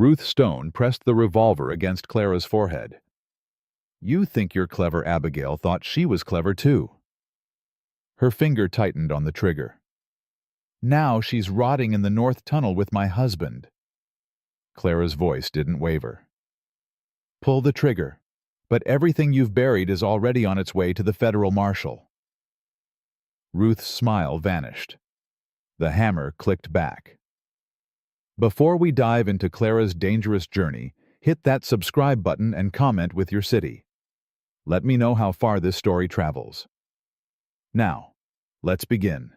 Ruth Stone pressed the revolver against Clara's forehead. "You think you're clever." Abigail thought she was clever too. Her finger tightened on the trigger. "Now she's rotting in the North Tunnel with my husband." Clara's voice didn't waver. "Pull the trigger, but everything you've buried is already on its way to the federal marshal." Ruth's smile vanished. The hammer clicked back. Before we dive into Clara's dangerous journey, hit that subscribe button and comment with your city. Let me know how far this story travels. Now, let's begin.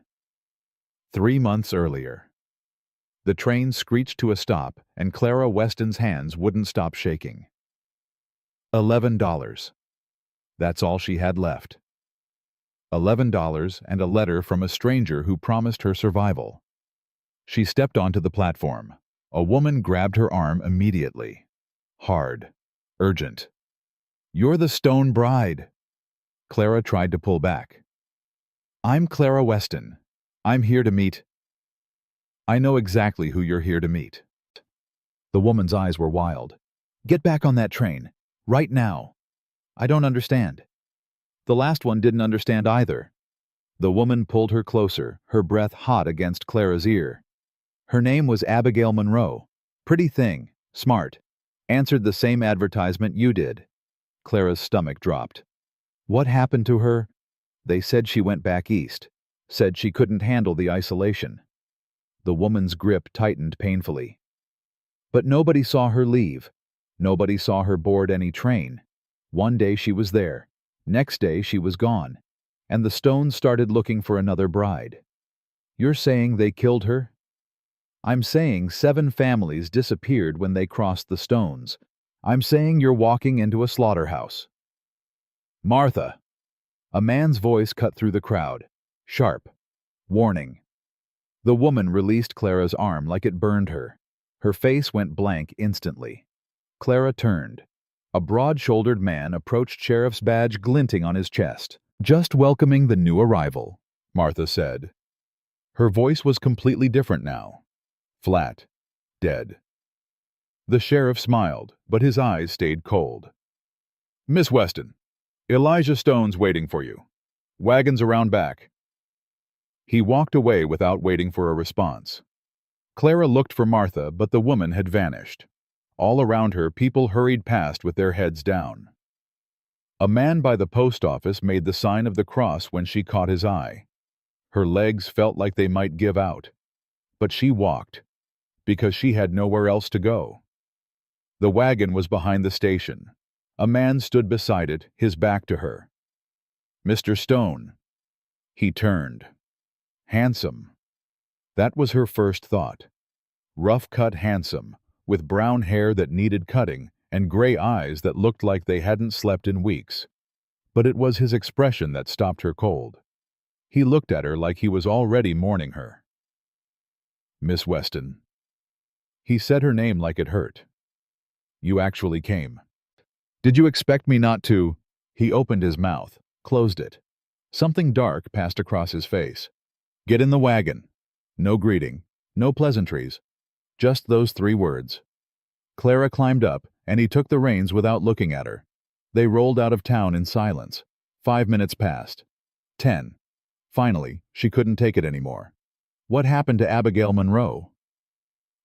3 months earlier. The train screeched to a stop, and Clara Weston's hands wouldn't stop shaking. $11. That's all she had left. $11 and a letter from a stranger who promised her survival. She stepped onto the platform. A woman grabbed her arm immediately. Hard. Urgent. "You're the Stone bride." Clara tried to pull back. "I'm Clara Weston. I'm here to meet—" "I know exactly who you're here to meet." The woman's eyes were wild. "Get back on that train. Right now." "I don't understand." The last one didn't understand either. The woman pulled her closer, her breath hot against Clara's ear. Her name was Abigail Monroe. Pretty thing, smart. Answered the same advertisement you did. Clara's stomach dropped. What happened to her? They said she went back east. Said she couldn't handle the isolation. The woman's grip tightened painfully. But nobody saw her leave. Nobody saw her board any train. One day she was there. Next day she was gone. And the Stones started looking for another bride. You're saying they killed her? I'm saying 7 families disappeared when they crossed the Stones. I'm saying you're walking into a slaughterhouse. Martha! A man's voice cut through the crowd. Sharp. Warning. The woman released Clara's arm like it burned her. Her face went blank instantly. Clara turned. A broad-shouldered man approached, sheriff's badge glinting on his chest. "Just welcoming the new arrival," Martha said. Her voice was completely different now. Flat. Dead. The sheriff smiled, but his eyes stayed cold. "Miss Weston, Elijah Stone's waiting for you. Wagon's around back." He walked away without waiting for a response. Clara looked for Martha, but the woman had vanished. All around her, people hurried past with their heads down. A man by the post office made the sign of the cross when she caught his eye. Her legs felt like they might give out. But she walked, because she had nowhere else to go. The wagon was behind the station. A man stood beside it, his back to her. "Mr. Stone." He turned. Handsome. That was her first thought. Rough-cut handsome, with brown hair that needed cutting and gray eyes that looked like they hadn't slept in weeks. But it was his expression that stopped her cold. He looked at her like he was already mourning her. "Miss Weston." He said her name like it hurt. "You actually came. Did you expect me not to?" He opened his mouth, closed it. Something dark passed across his face. "Get in the wagon." No greeting, no pleasantries. Just those 3 words. Clara climbed up, and he took the reins without looking at her. They rolled out of town in silence. 5 minutes passed. 10. Finally, she couldn't take it anymore. What happened to Abigail Monroe?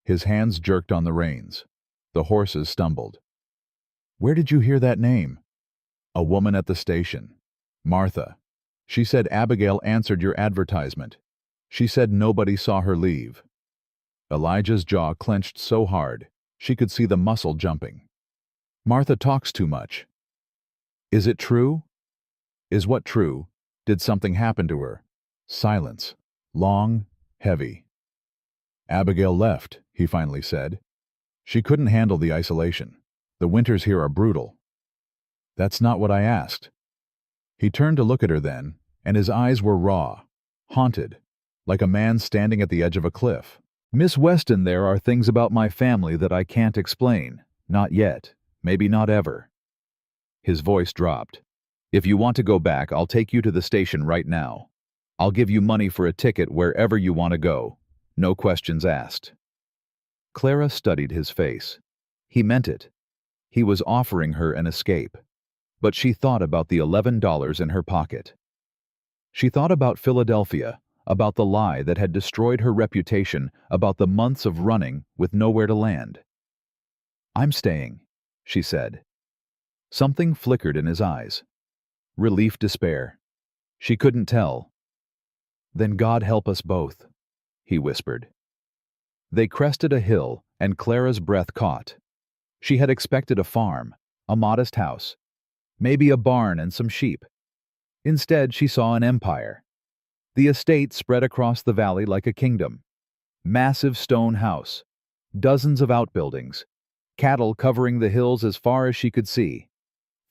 His hands jerked on the reins. The horses stumbled. "Where did you hear that name?" "A woman at the station. Martha. She said Abigail answered your advertisement. She said nobody saw her leave." Elijah's jaw clenched so hard, she could see the muscle jumping. "Martha talks too much." "Is it true?" "Is what true? Did something happen to her?" Silence. Long, heavy. "Abigail left," he finally said. "She couldn't handle the isolation. The winters here are brutal." "That's not what I asked." He turned to look at her then, and his eyes were raw, haunted, like a man standing at the edge of a cliff. "Miss Weston, there are things about my family that I can't explain. Not yet. Maybe not ever." His voice dropped. "If you want to go back, I'll take you to the station right now. I'll give you money for a ticket wherever you want to go. No questions asked." Clara studied his face. He meant it. He was offering her an escape. But she thought about the $11 in her pocket. She thought about Philadelphia, about the lie that had destroyed her reputation, about the months of running with nowhere to land. "I'm staying," she said. Something flickered in his eyes. Relief, despair. She couldn't tell. "Then God help us both," he whispered. They crested a hill, and Clara's breath caught. She had expected a farm, a modest house, maybe a barn and some sheep. Instead, she saw an empire. The estate spread across the valley like a kingdom. Massive stone house, dozens of outbuildings, cattle covering the hills as far as she could see.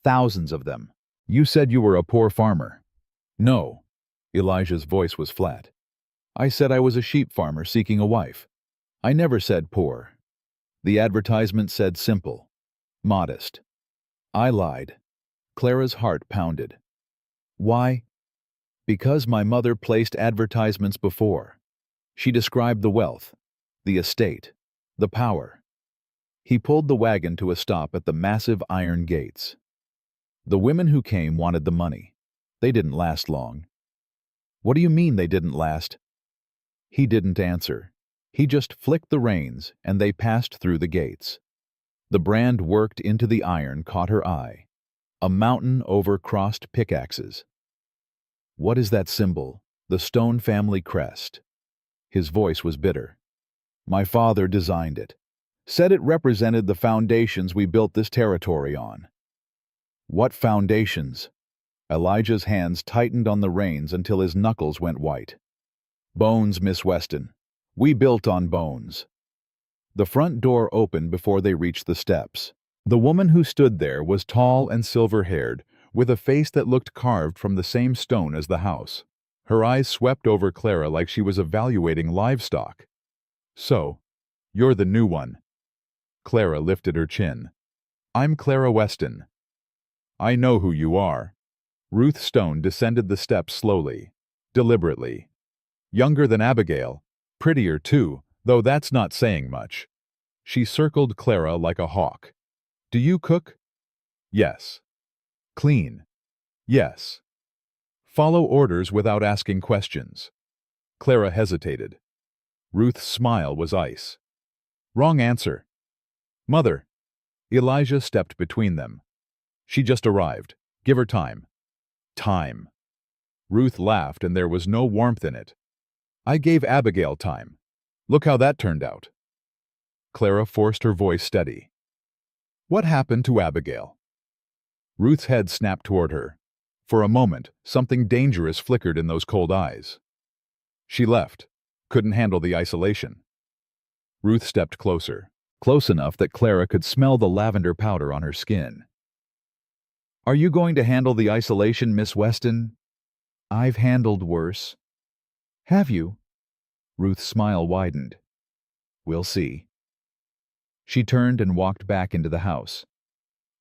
Thousands of them. "You said you were a poor farmer." "No." Elijah's voice was flat. "I said I was a sheep farmer seeking a wife. I never said poor. The advertisement said simple, modest. I lied." Clara's heart pounded. "Why?" "Because my mother placed advertisements before. She described the wealth, the estate, the power." He pulled the wagon to a stop at the massive iron gates. The women who came wanted the money. They didn't last long. "What do you mean they didn't last?" He didn't answer. He just flicked the reins, and they passed through the gates. The brand worked into the iron caught her eye. A mountain over crossed pickaxes. "What is that symbol?" "The Stone family crest." His voice was bitter. "My father designed it. Said it represented the foundations we built this territory on." "What foundations?" Elijah's hands tightened on the reins until his knuckles went white. "Bones, Miss Weston. We built on bones." The front door opened before they reached the steps. The woman who stood there was tall and silver-haired, with a face that looked carved from the same stone as the house. Her eyes swept over Clara like she was evaluating livestock. "So, you're the new one." Clara lifted her chin. "I'm Clara Weston." "I know who you are." Ruth Stone descended the steps slowly, deliberately. "Younger than Abigail. Prettier, too, though that's not saying much." She circled Clara like a hawk. "Do you cook?" "Yes." "Clean?" "Yes." "Follow orders without asking questions?" Clara hesitated. Ruth's smile was ice. "Wrong answer." "Mother." Elijah stepped between them. "She just arrived. Give her time." "Time." Ruth laughed, and there was no warmth in it. "I gave Abigail time. Look how that turned out." Clara forced her voice steady. "What happened to Abigail?" Ruth's head snapped toward her. For a moment, something dangerous flickered in those cold eyes. "She left. Couldn't handle the isolation." Ruth stepped closer, close enough that Clara could smell the lavender powder on her skin. "Are you going to handle the isolation, Miss Weston?" "I've handled worse." "Have you?" Ruth's smile widened. "We'll see." She turned and walked back into the house.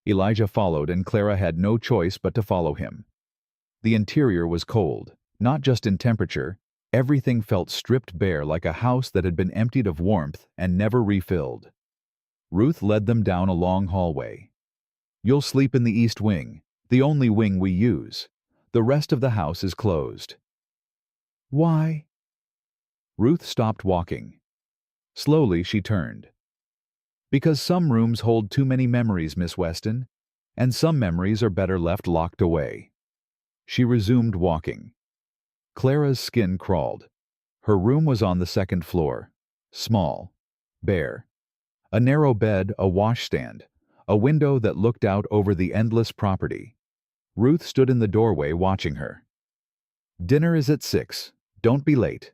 Elijah followed, and Clara had no choice but to follow him. The interior was cold, not just in temperature. Everything felt stripped bare, like a house that had been emptied of warmth and never refilled. Ruth led them down a long hallway. "You'll sleep in the east wing, the only wing we use. The rest of the house is closed." "Why?" Ruth stopped walking. Slowly she turned. "Because some rooms hold too many memories, Miss Weston, and some memories are better left locked away." She resumed walking. Clara's skin crawled. Her room was on the second floor. Small. Bare. A narrow bed, a washstand, a window that looked out over the endless property. Ruth stood in the doorway watching her. "Dinner is at 6. Don't be late."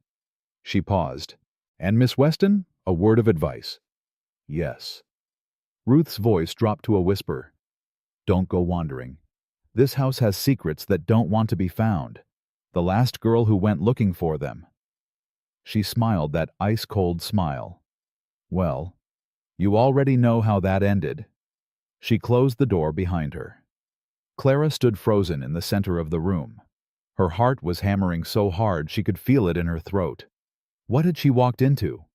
She paused. "And Miss Weston, a word of advice." "Yes." Ruth's voice dropped to a whisper. "Don't go wandering. This house has secrets that don't want to be found. The last girl who went looking for them." She smiled that ice-cold smile. "Well, you already know how that ended." She closed the door behind her. Clara stood frozen in the center of the room. Her heart was hammering so hard she could feel it in her throat. What had she walked into?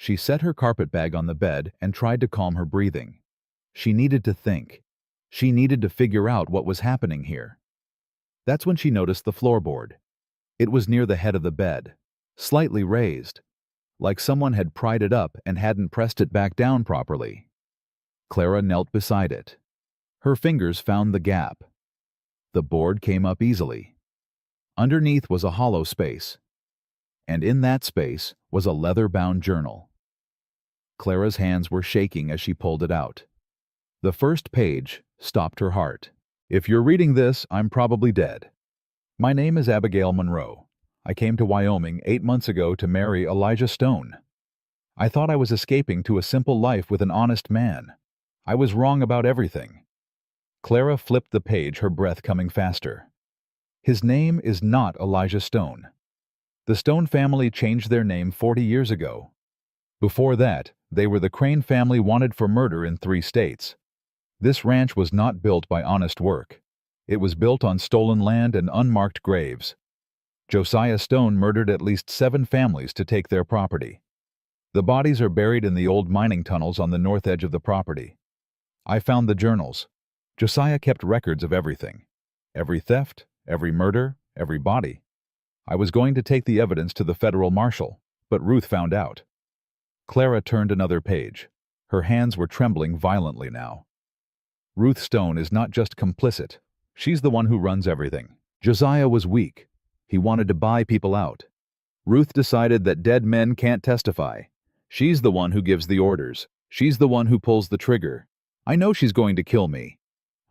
She set her carpetbag on the bed and tried to calm her breathing. She needed to think. She needed to figure out what was happening here. That's when she noticed the floorboard. It was near the head of the bed, slightly raised, like someone had pried it up and hadn't pressed it back down properly. Clara knelt beside it. Her fingers found the gap. The board came up easily. Underneath was a hollow space, and in that space was a leather-bound journal. Clara's hands were shaking as she pulled it out. The first page stopped her heart. If you're reading this, I'm probably dead. My name is Abigail Monroe. I came to Wyoming 8 months ago to marry Elijah Stone. I thought I was escaping to a simple life with an honest man. I was wrong about everything. Clara flipped the page, her breath coming faster. His name is not Elijah Stone. The Stone family changed their name 40 years ago. Before that, they were the Crane family wanted for murder in 3 states. This ranch was not built by honest work. It was built on stolen land and unmarked graves. Josiah Stone murdered at least 7 families to take their property. The bodies are buried in the old mining tunnels on the north edge of the property. I found the journals. Josiah kept records of everything. Every theft, every murder, every body. I was going to take the evidence to the federal marshal, but Ruth found out. Clara turned another page. Her hands were trembling violently now. Ruth Stone is not just complicit. She's the one who runs everything. Josiah was weak. He wanted to buy people out. Ruth decided that dead men can't testify. She's the one who gives the orders. She's the one who pulls the trigger. I know she's going to kill me.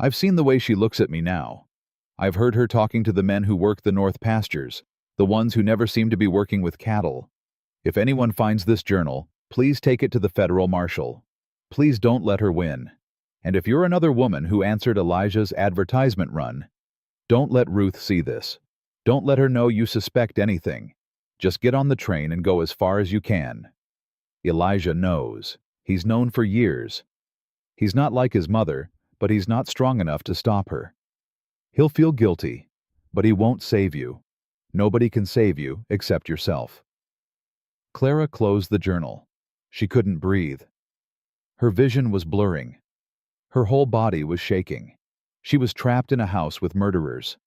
I've seen the way she looks at me now. I've heard her talking to the men who work the north pastures, the ones who never seem to be working with cattle. If anyone finds this journal, please take it to the federal marshal. Please don't let her win. And if you're another woman who answered Elijah's advertisement run, don't let Ruth see this. Don't let her know you suspect anything. Just get on the train and go as far as you can. Elijah knows. He's known for years. He's not like his mother, but he's not strong enough to stop her. He'll feel guilty, but he won't save you. Nobody can save you except yourself. Clara closed the journal. She couldn't breathe. Her vision was blurring. Her whole body was shaking. She was trapped in a house with murderers.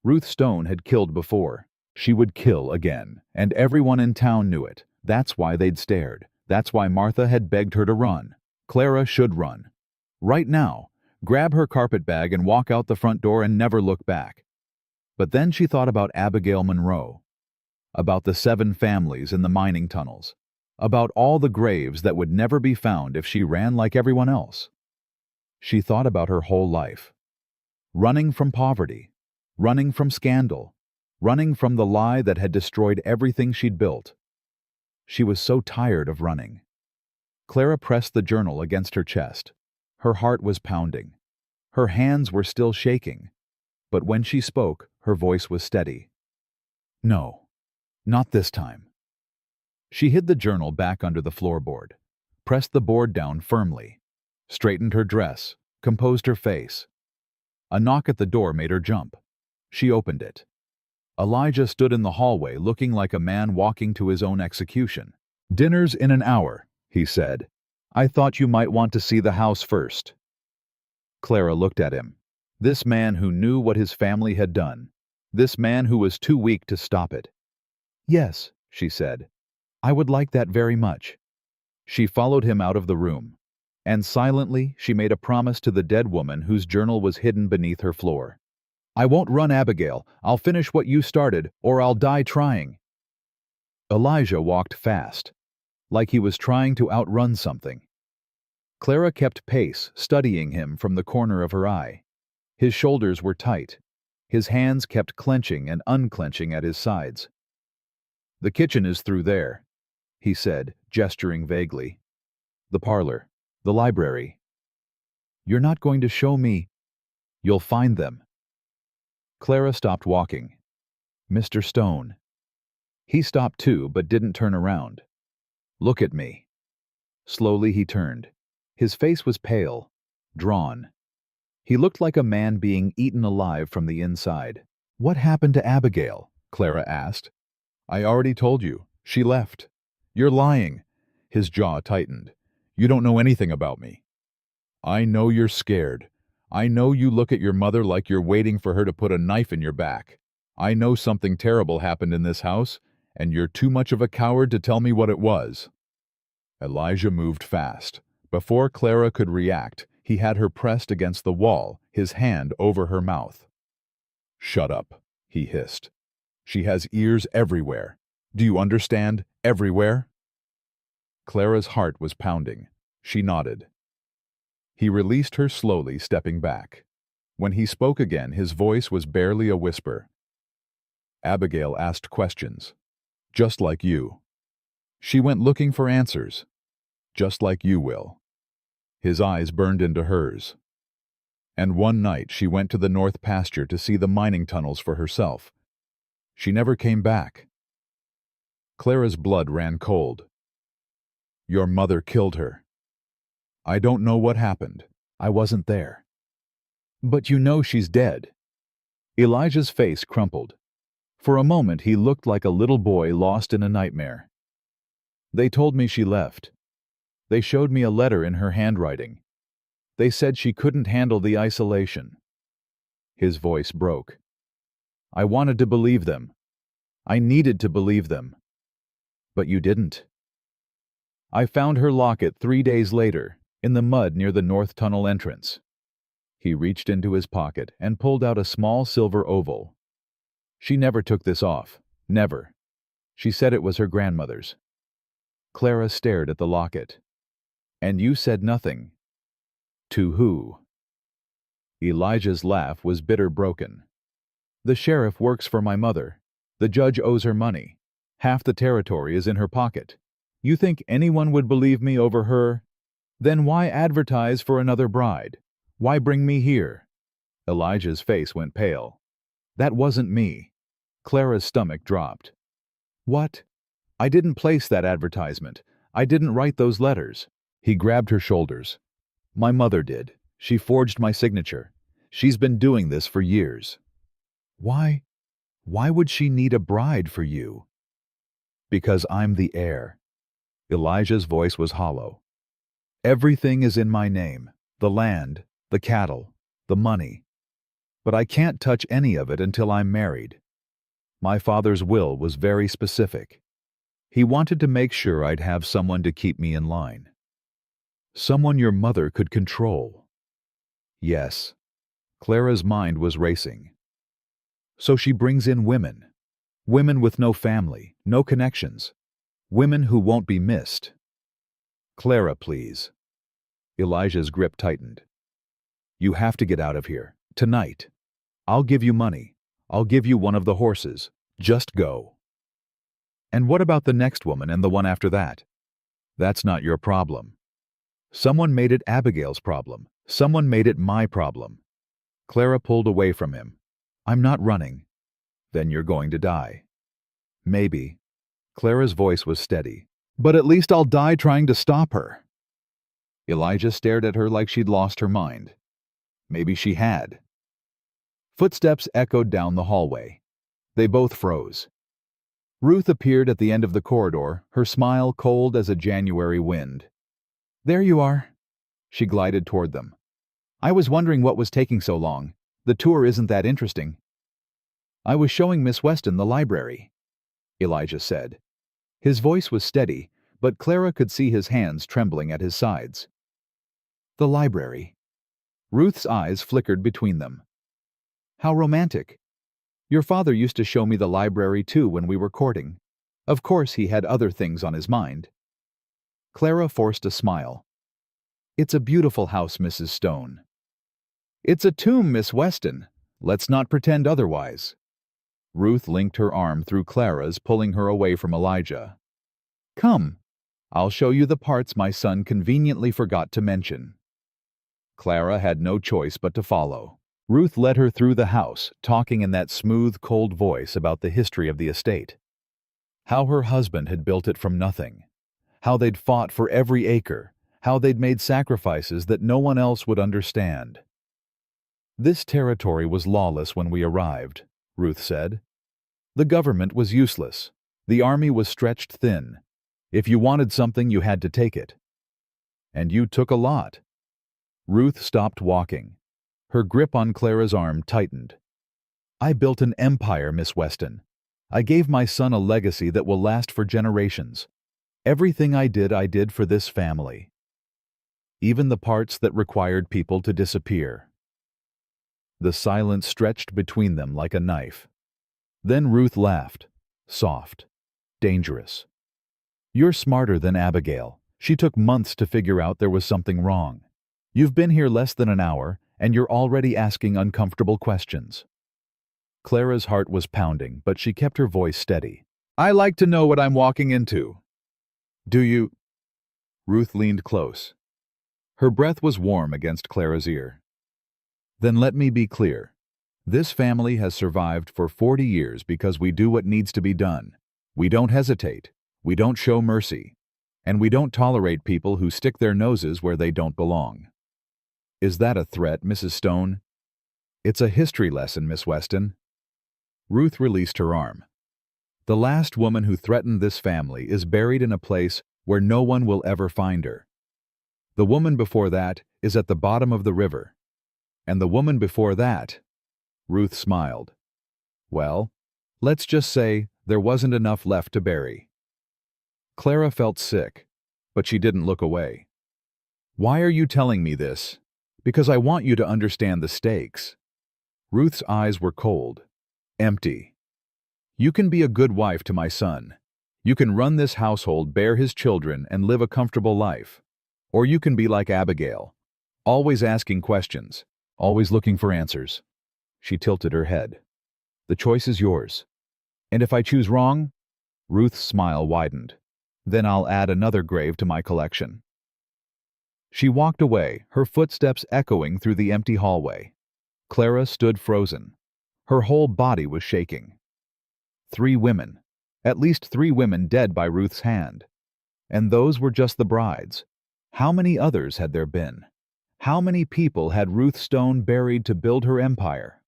Ruth Stone had killed before. She would kill again, and everyone in town knew it. That's why they'd stared. That's why Martha had begged her to run. Clara should run. Right now, grab her carpetbag and walk out the front door and never look back. But then she thought about Abigail Monroe, about the 7 families in the mining tunnels, about all the graves that would never be found if she ran like everyone else. She thought about her whole life. Running from poverty, running from scandal, running from the lie that had destroyed everything she'd built. She was so tired of running. Clara pressed the journal against her chest. Her heart was pounding. Her hands were still shaking. But when she spoke, her voice was steady. No, not this time. She hid the journal back under the floorboard, pressed the board down firmly, straightened her dress, composed her face. A knock at the door made her jump. She opened it. Elijah stood in the hallway looking like a man walking to his own execution. "Dinner's in an hour," he said. "I thought you might want to see the house first." Clara looked at him. This man who knew what his family had done. This man who was too weak to stop it. "Yes," she said. "I would like that very much." She followed him out of the room, and silently she made a promise to the dead woman whose journal was hidden beneath her floor. "I won't run, Abigail. I'll finish what you started, or I'll die trying." Elijah walked fast, like he was trying to outrun something. Clara kept pace, studying him from the corner of her eye. His shoulders were tight. His hands kept clenching and unclenching at his sides. "The kitchen is through there," he said, gesturing vaguely. "The parlor, the library." "You're not going to show me—" "You'll find them." Clara stopped walking. "Mr. Stone." He stopped too, but didn't turn around. "Look at me." Slowly he turned. His face was pale, drawn. He looked like a man being eaten alive from the inside. "What happened to Abigail?" Clara asked. "I already told you. She left." "You're lying. His jaw tightened. "You don't know anything about me. I know you're scared. I know you look at your mother like you're waiting for her to put a knife in your back. I know something terrible happened in this house, and you're too much of a coward to tell me what it was." Elijah moved fast. Before Clara could react, he had her pressed against the wall, his hand over her mouth. "Shut up," he hissed. "She has ears everywhere. Do you understand? Everywhere?" Clara's heart was pounding. She nodded. He released her slowly, stepping back. When he spoke again, his voice was barely a whisper. "Abigail asked questions, just like you. She went looking for answers, just like you will." His eyes burned into hers. "And one night she went to the north pasture to see the mining tunnels for herself. She never came back." Clara's blood ran cold. "Your mother killed her." "I don't know what happened. I wasn't there." "But you know she's dead." Elijah's face crumpled. For a moment he looked like a little boy lost in a nightmare. "They told me she left. They showed me a letter in her handwriting. They said she couldn't handle the isolation." His voice broke. "I wanted to believe them. I needed to believe them. But you didn't. I found her locket 3 days later, in the mud near the north tunnel entrance." He reached into his pocket and pulled out a small silver oval. "She never took this off. Never. She said it was her grandmother's." Clara stared at the locket. "And you said nothing." "To who?" Elijah's laugh was bitter broken. "The sheriff works for my mother. The judge owes her money. Half the territory is in her pocket. You think anyone would believe me over her? Then why advertise for another bride? Why bring me here?" Elijah's face went pale. "That wasn't me." Clara's stomach dropped. "What? I didn't place that advertisement. I didn't write those letters." He grabbed her shoulders. "My mother did. She forged my signature. She's been doing this for years." "Why? Why would she need a bride for you?" "Because I'm the heir." Elijah's voice was hollow. "Everything is in my name. The land, the cattle, the money. But I can't touch any of it until I'm married. My father's will was very specific. He wanted to make sure I'd have someone to keep me in line. Someone your mother could control." "Yes." Clara's mind was racing. "So she brings in women. Women with no family, no connections. Women who won't be missed." "Clara, please." Elijah's grip tightened. "You have to get out of here. Tonight. I'll give you money. I'll give you one of the horses. Just go." "And what about the next woman and the one after that?" "That's not your problem. Someone made it Abigail's problem. Someone made it my problem." Clara pulled away from him. "I'm not running." "Then you're going to die." "Maybe." Clara's voice was steady. "But at least I'll die trying to stop her." Elijah stared at her like she'd lost her mind. Maybe she had. Footsteps echoed down the hallway. They both froze. Ruth appeared at the end of the corridor, her smile cold as a January wind. "There you are." She glided toward them. "I was wondering what was taking so long. The tour isn't that interesting." "I was showing Miss Weston the library," Elijah said. His voice was steady, but Clara could see his hands trembling at his sides. "The library." Ruth's eyes flickered between them. "How romantic. Your father used to show me the library too when we were courting. Of course he had other things on his mind." Clara forced a smile. "It's a beautiful house, Mrs. Stone." "It's a tomb, Miss Weston. Let's not pretend otherwise." Ruth linked her arm through Clara's, pulling her away from Elijah. "Come, I'll show you the parts my son conveniently forgot to mention." Clara had no choice but to follow. Ruth led her through the house, talking in that smooth, cold voice about the history of the estate. How her husband had built it from nothing. How they'd fought for every acre. How they'd made sacrifices that no one else would understand. "This territory was lawless when we arrived," Ruth said. "The government was useless. The army was stretched thin. If you wanted something, you had to take it. And you took a lot. Ruth stopped walking. Her grip on Clara's arm tightened. I built an empire, Miss Weston. I gave my son a legacy that will last for generations. Everything I did for this family. Even the parts that required people to disappear. The silence stretched between them like a knife. Then Ruth laughed, soft, dangerous. You're smarter than Abigail. She took months to figure out there was something wrong. You've been here less than an hour, and you're already asking uncomfortable questions. Clara's heart was pounding, but she kept her voice steady. I like to know what I'm walking into. Do you? Ruth leaned close. Her breath was warm against Clara's ear. Then let me be clear. This family has survived for 40 years because we do what needs to be done. We don't hesitate. We don't show mercy. And we don't tolerate people who stick their noses where they don't belong. Is that a threat, Mrs. Stone? It's a history lesson, Miss Weston. Ruth released her arm. The last woman who threatened this family is buried in a place where no one will ever find her. The woman before that is at the bottom of the river. And the woman before that, Ruth smiled. Well, let's just say there wasn't enough left to bury. Clara felt sick, but she didn't look away. Why are you telling me this? Because I want you to understand the stakes. Ruth's eyes were cold, empty. You can be a good wife to my son. You can run this household, bear his children, and live a comfortable life. Or you can be like Abigail, always asking questions, always looking for answers. She tilted her head. The choice is yours. And if I choose wrong? Ruth's smile widened. Then I'll add another grave to my collection. She walked away, her footsteps echoing through the empty hallway. Clara stood frozen. Her whole body was shaking. 3 women. At least 3 women dead by Ruth's hand. And those were just the brides. How many others had there been? How many people had Ruth Stone buried to build her empire?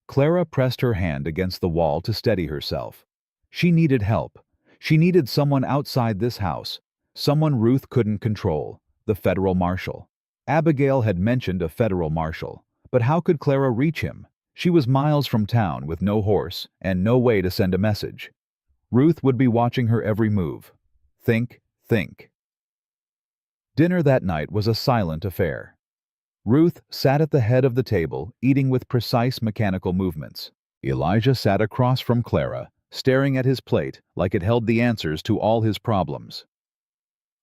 Clara pressed her hand against the wall to steady herself. She needed help. She needed someone outside this house, someone Ruth couldn't control, the federal marshal. Abigail had mentioned a federal marshal, but how could Clara reach him? She was miles from town with no horse and no way to send a message. Ruth would be watching her every move. Think. Dinner that night was a silent affair. Ruth sat at the head of the table, eating with precise mechanical movements. Elijah sat across from Clara, staring at his plate like it held the answers to all his problems.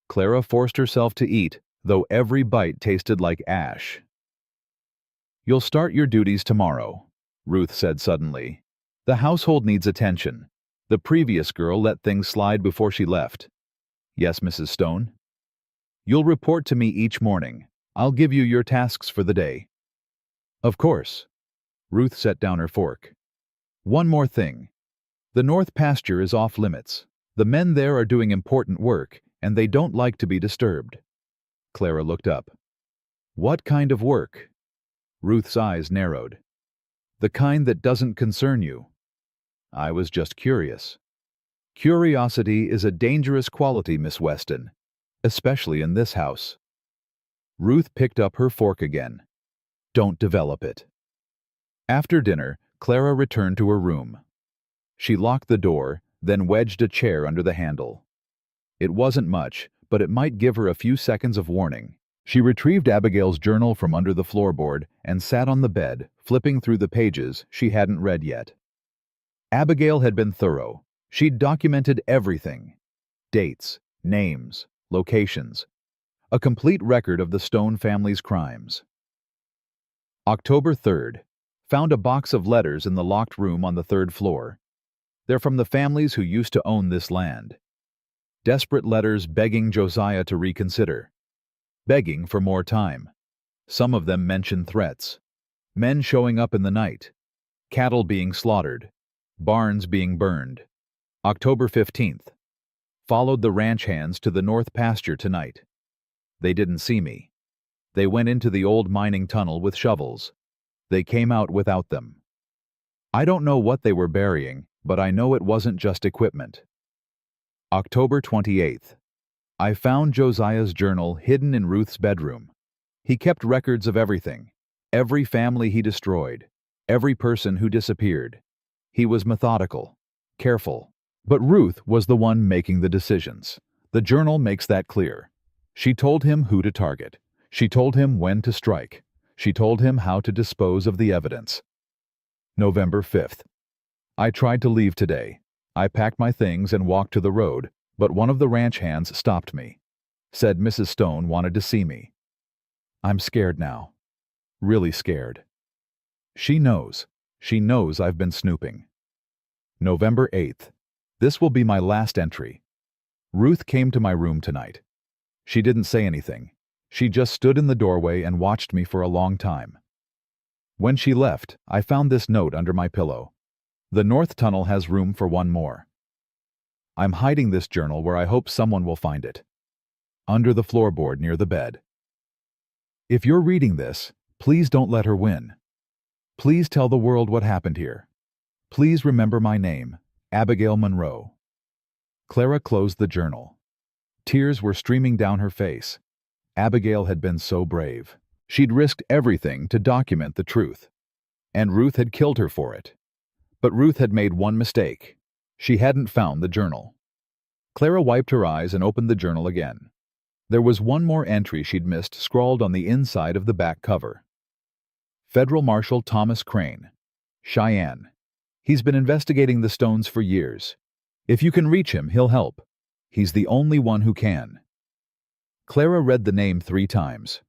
Clara forced herself to eat, though every bite tasted like ash. You'll start your duties tomorrow, Ruth said suddenly. The household needs attention. The previous girl let things slide before she left. Yes, Mrs. Stone? You'll report to me each morning. I'll give you your tasks for the day. Of course. Ruth set down her fork. One more thing. The north pasture is off limits. The men there are doing important work, and they don't like to be disturbed. Clara looked up. What kind of work? Ruth's eyes narrowed. The kind that doesn't concern you. I was just curious. Curiosity is a dangerous quality, Miss Weston, especially in this house. Ruth picked up her fork again. Don't develop it. After dinner, Clara returned to her room. She locked the door, then wedged a chair under the handle. It wasn't much, but it might give her a few seconds of warning. She retrieved Abigail's journal from under the floorboard and sat on the bed, flipping through the pages she hadn't read yet. Abigail had been thorough. She'd documented everything. Dates, names, locations. A complete record of the Stone family's crimes. October 3rd. Found a box of letters in the locked room on the 3rd floor. They're from the families who used to own this land. Desperate letters begging Josiah to reconsider. Begging for more time. Some of them mention threats. Men showing up in the night. Cattle being slaughtered. Barns being burned. October 15th. Followed the ranch hands to the north pasture tonight. They didn't see me. They went into the old mining tunnel with shovels. They came out without them. I don't know what they were burying, but I know it wasn't just equipment. October 28th. I found Josiah's journal hidden in Ruth's bedroom. He kept records of everything, every family he destroyed, every person who disappeared. He was methodical, careful. But Ruth was the one making the decisions. The journal makes that clear. She told him who to target. She told him when to strike. She told him how to dispose of the evidence. November 5th. I tried to leave today. I packed my things and walked to the road, but one of the ranch hands stopped me. Said Mrs. Stone wanted to see me. I'm scared now. Really scared. She knows. She knows I've been snooping. November 8th. This will be my last entry. Ruth came to my room tonight. She didn't say anything. She just stood in the doorway and watched me for a long time. When she left, I found this note under my pillow. The north tunnel has room for one more. I'm hiding this journal where I hope someone will find it. Under the floorboard near the bed. If you're reading this, please don't let her win. Please tell the world what happened here. Please remember my name, Abigail Monroe. Clara closed the journal. Tears were streaming down her face. Abigail had been so brave. She'd risked everything to document the truth. And Ruth had killed her for it. But Ruth had made one mistake. She hadn't found the journal. Clara wiped her eyes and opened the journal again. There was one more entry she'd missed scrawled on the inside of the back cover. Federal Marshal Thomas Crane, Cheyenne. He's been investigating the Stones for years. If you can reach him, he'll help. He's the only one who can. Clara read the name 3 times.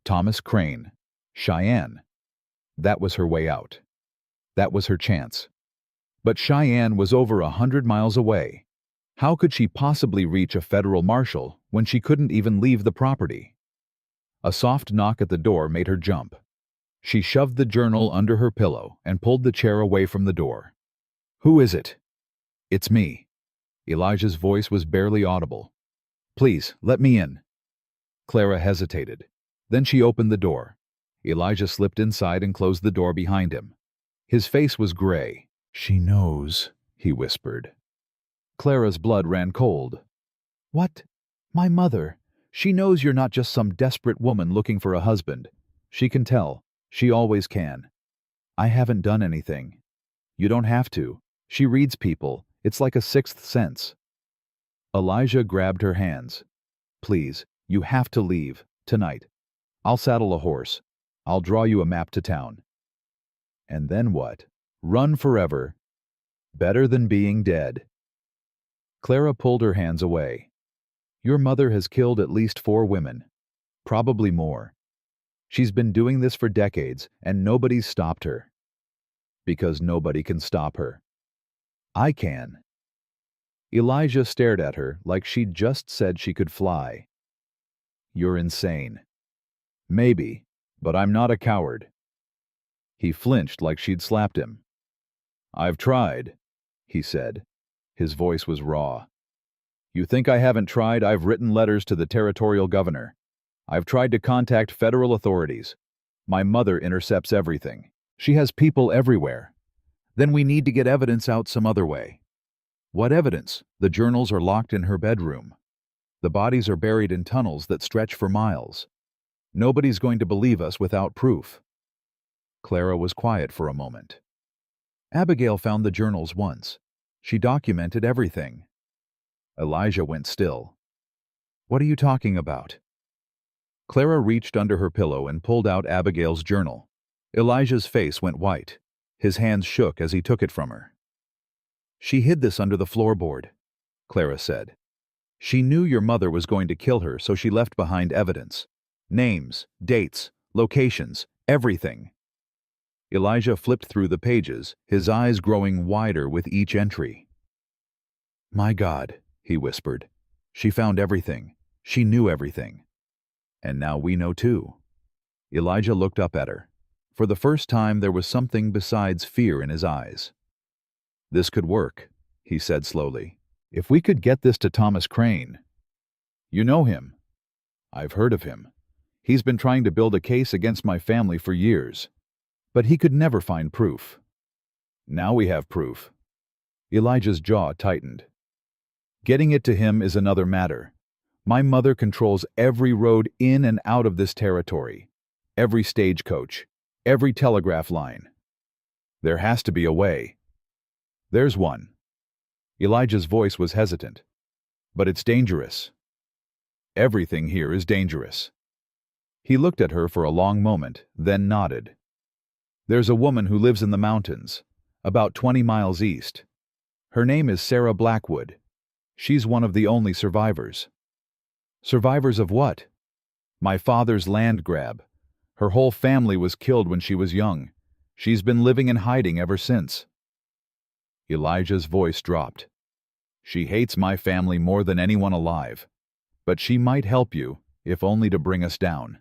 Thomas Crane, Cheyenne. That was her way out. That was her chance. But Cheyenne was over 100 miles away. How could she possibly reach a federal marshal when she couldn't even leave the property? A soft knock at the door made her jump. She shoved the journal under her pillow and pulled the chair away from the door. Who is it? It's me. Elijah's voice was barely audible. Please, let me in. Clara hesitated. Then she opened the door. Elijah slipped inside and closed the door behind him. His face was gray. She knows, he whispered. Clara's blood ran cold. What? My mother. She knows you're not just some desperate woman looking for a husband. She can tell. She always can. I haven't done anything. You don't have to. She reads people. It's like a sixth sense. Elijah grabbed her hands. Please, you have to leave, tonight. I'll saddle a horse. I'll draw you a map to town. And then what? Run forever. Better than being dead. Clara pulled her hands away. Your mother has killed at least 4 women. Probably more. She's been doing this for decades, and nobody's stopped her. Because nobody can stop her. I can. Elijah stared at her like she'd just said she could fly. You're insane. Maybe, but I'm not a coward. He flinched like she'd slapped him. I've tried, he said. His voice was raw. You think I haven't tried? I've written letters to the territorial governor. I've tried to contact federal authorities. My mother intercepts everything. She has people everywhere. Then we need to get evidence out some other way. What evidence? The journals are locked in her bedroom. The bodies are buried in tunnels that stretch for miles. Nobody's going to believe us without proof. Clara was quiet for a moment. Abigail found the journals once. She documented everything. Elijah went still. What are you talking about? Clara reached under her pillow and pulled out Abigail's journal. Elijah's face went white. His hands shook as he took it from her. She hid this under the floorboard, Clara said. She knew your mother was going to kill her, so she left behind evidence. Names, dates, locations, everything. Elijah flipped through the pages, his eyes growing wider with each entry. My God, he whispered. She found everything. She knew everything. And now we know too. Elijah looked up at her. For the first time there was something besides fear in his eyes. This could work, he said slowly. If we could get this to Thomas Crane. You know him. I've heard of him. He's been trying to build a case against my family for years. But he could never find proof. Now we have proof. Elijah's jaw tightened. Getting it to him is another matter. My mother controls every road in and out of this territory, every stagecoach, every telegraph line. There has to be a way. There's one. Elijah's voice was hesitant. But it's dangerous. Everything here is dangerous. He looked at her for a long moment, then nodded. There's a woman who lives in the mountains, about 20 miles east. Her name is Sarah Blackwood. She's one of the only survivors. Survivors of what? My father's land grab. Her whole family was killed when she was young. She's been living in hiding ever since. Elijah's voice dropped. She hates my family more than anyone alive, but she might help you, if only to bring us down.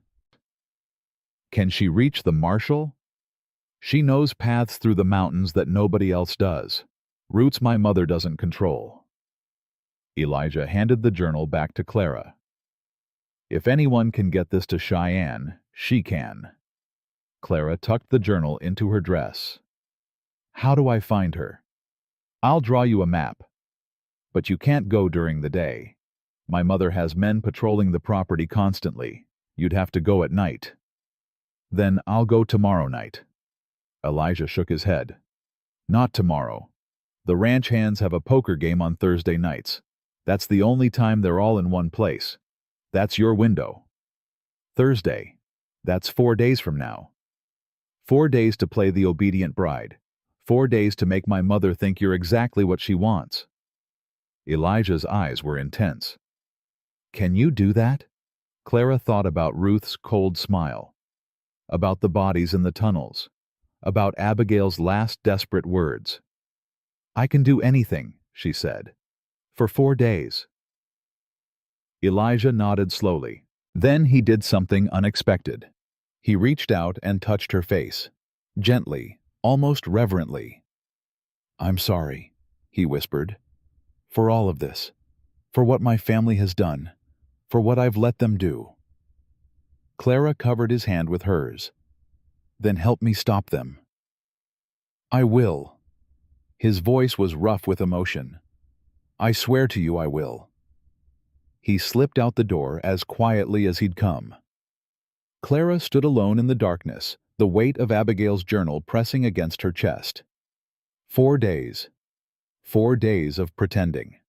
Can she reach the marshal? She knows paths through the mountains that nobody else does, routes my mother doesn't control. Elijah handed the journal back to Clara. If anyone can get this to Cheyenne, she can. Clara tucked the journal into her dress. How do I find her? I'll draw you a map. But you can't go during the day. My mother has men patrolling the property constantly. You'd have to go at night. Then I'll go tomorrow night. Elijah shook his head. Not tomorrow. The ranch hands have a poker game on Thursday nights. That's the only time they're all in one place. That's your window. Thursday. That's 4 days from now. 4 days to play the obedient bride. 4 days to make my mother think you're exactly what she wants. Elijah's eyes were intense. Can you do that? Clara thought about Ruth's cold smile, about the bodies in the tunnels, about Abigail's last desperate words. I can do anything, she said. For 4 days. Elijah nodded slowly. Then he did something unexpected. He reached out and touched her face, gently, almost reverently. I'm sorry, he whispered, for all of this, for what my family has done, for what I've let them do. Clara covered his hand with hers. Then help me stop them. I will. His voice was rough with emotion. I swear to you I will. He slipped out the door as quietly as he'd come. Clara stood alone in the darkness, the weight of Abigail's journal pressing against her chest. 4 days. 4 days of pretending.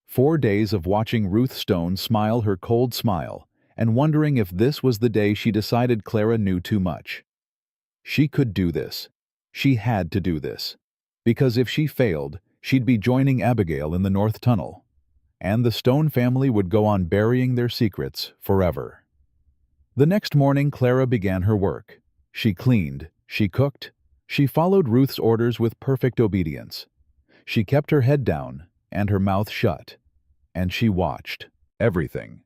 4 days of watching Ruth Stone smile her cold smile and wondering if this was the day she decided Clara knew too much. She could do this. She had to do this. Because if she failed, she'd be joining Abigail in the North Tunnel. And the Stone family would go on burying their secrets forever. The next morning, Clara began her work. She cleaned, she cooked, she followed Ruth's orders with perfect obedience. She kept her head down and her mouth shut, and she watched everything.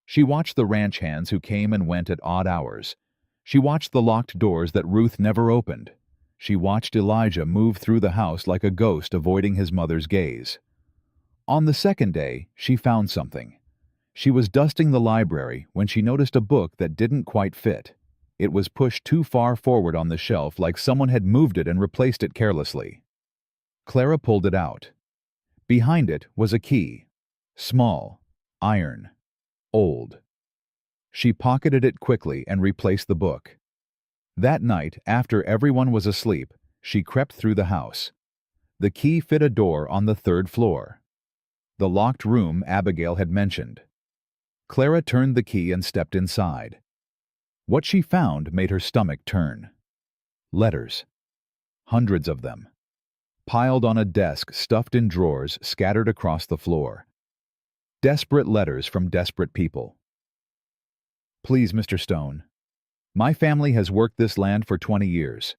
She watched the ranch hands who came and went at odd hours. She watched the locked doors that Ruth never opened. She watched Elijah move through the house like a ghost avoiding his mother's gaze. On the second day, she found something. She was dusting the library when she noticed a book that didn't quite fit. It was pushed too far forward on the shelf like someone had moved it and replaced it carelessly. Clara pulled it out. Behind it was a key. Small, iron, old. She pocketed it quickly and replaced the book. That night, after everyone was asleep, she crept through the house. The key fit a door on the 3rd floor. The locked room Abigail had mentioned. Clara turned the key and stepped inside. What she found made her stomach turn. Letters. Hundreds of them. Piled on a desk stuffed in drawers scattered across the floor. Desperate letters from desperate people. Please, Mr. Stone. My family has worked this land for 20 years.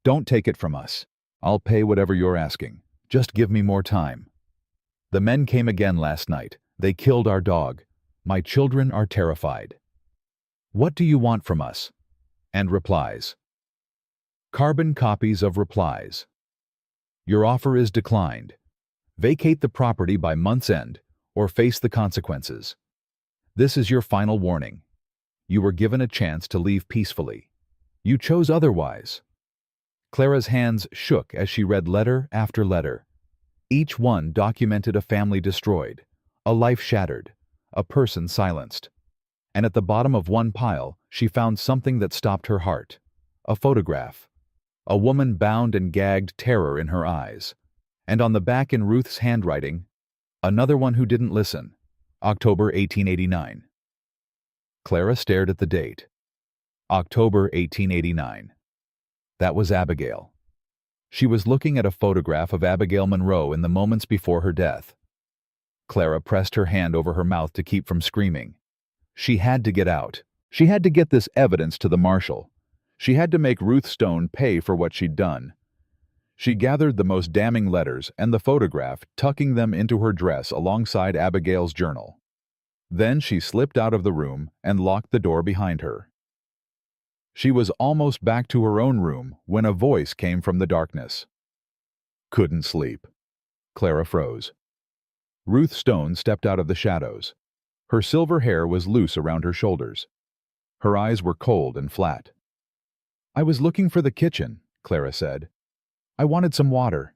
Don't take it from us. I'll pay whatever you're asking. Just give me more time. The men came again last night. They killed our dog. My children are terrified. What do you want from us? And replies. Carbon copies of replies. Your offer is declined. Vacate the property by month's end or face the consequences. This is your final warning. You were given a chance to leave peacefully. You chose otherwise. Clara's hands shook as she read letter after letter. Each one documented a family destroyed, a life shattered, a person silenced. And at the bottom of one pile, she found something that stopped her heart. A photograph. A woman bound and gagged, terror in her eyes. And on the back in Ruth's handwriting, another one who didn't listen. October 1889. Clara stared at the date. October 1889. That was Abigail. She was looking at a photograph of Abigail Monroe in the moments before her death. Clara pressed her hand over her mouth to keep from screaming. She had to get out. She had to get this evidence to the marshal. She had to make Ruth Stone pay for what she'd done. She gathered the most damning letters and the photograph, tucking them into her dress alongside Abigail's journal. Then she slipped out of the room and locked the door behind her. She was almost back to her own room when a voice came from the darkness. Couldn't sleep. Clara froze. Ruth Stone stepped out of the shadows. Her silver hair was loose around her shoulders. Her eyes were cold and flat. I was looking for the kitchen, Clara said. I wanted some water.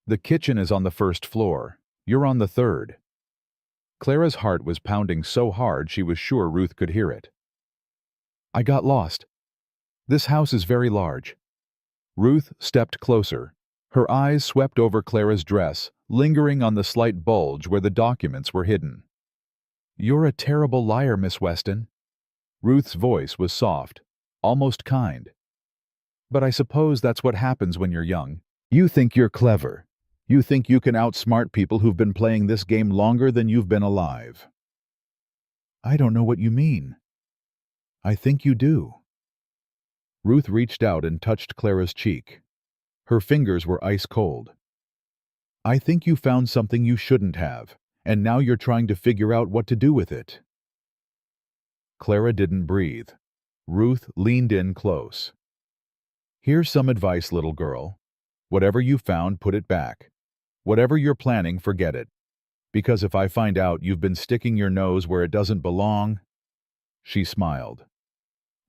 The kitchen is on the first floor. You're on the third. Clara's heart was pounding so hard she was sure Ruth could hear it. I got lost. This house is very large. Ruth stepped closer. Her eyes swept over Clara's dress, lingering on the slight bulge where the documents were hidden. You're a terrible liar, Miss Weston. Ruth's voice was soft, almost kind. But I suppose that's what happens when you're young. You think you're clever. You think you can outsmart people who've been playing this game longer than you've been alive. I don't know what you mean. I think you do. Ruth reached out and touched Clara's cheek. Her fingers were ice cold. I think you found something you shouldn't have, and now you're trying to figure out what to do with it. Clara didn't breathe. Ruth leaned in close. Here's some advice, little girl. Whatever you found, put it back. Whatever you're planning, forget it. Because if I find out you've been sticking your nose where it doesn't belong... She smiled.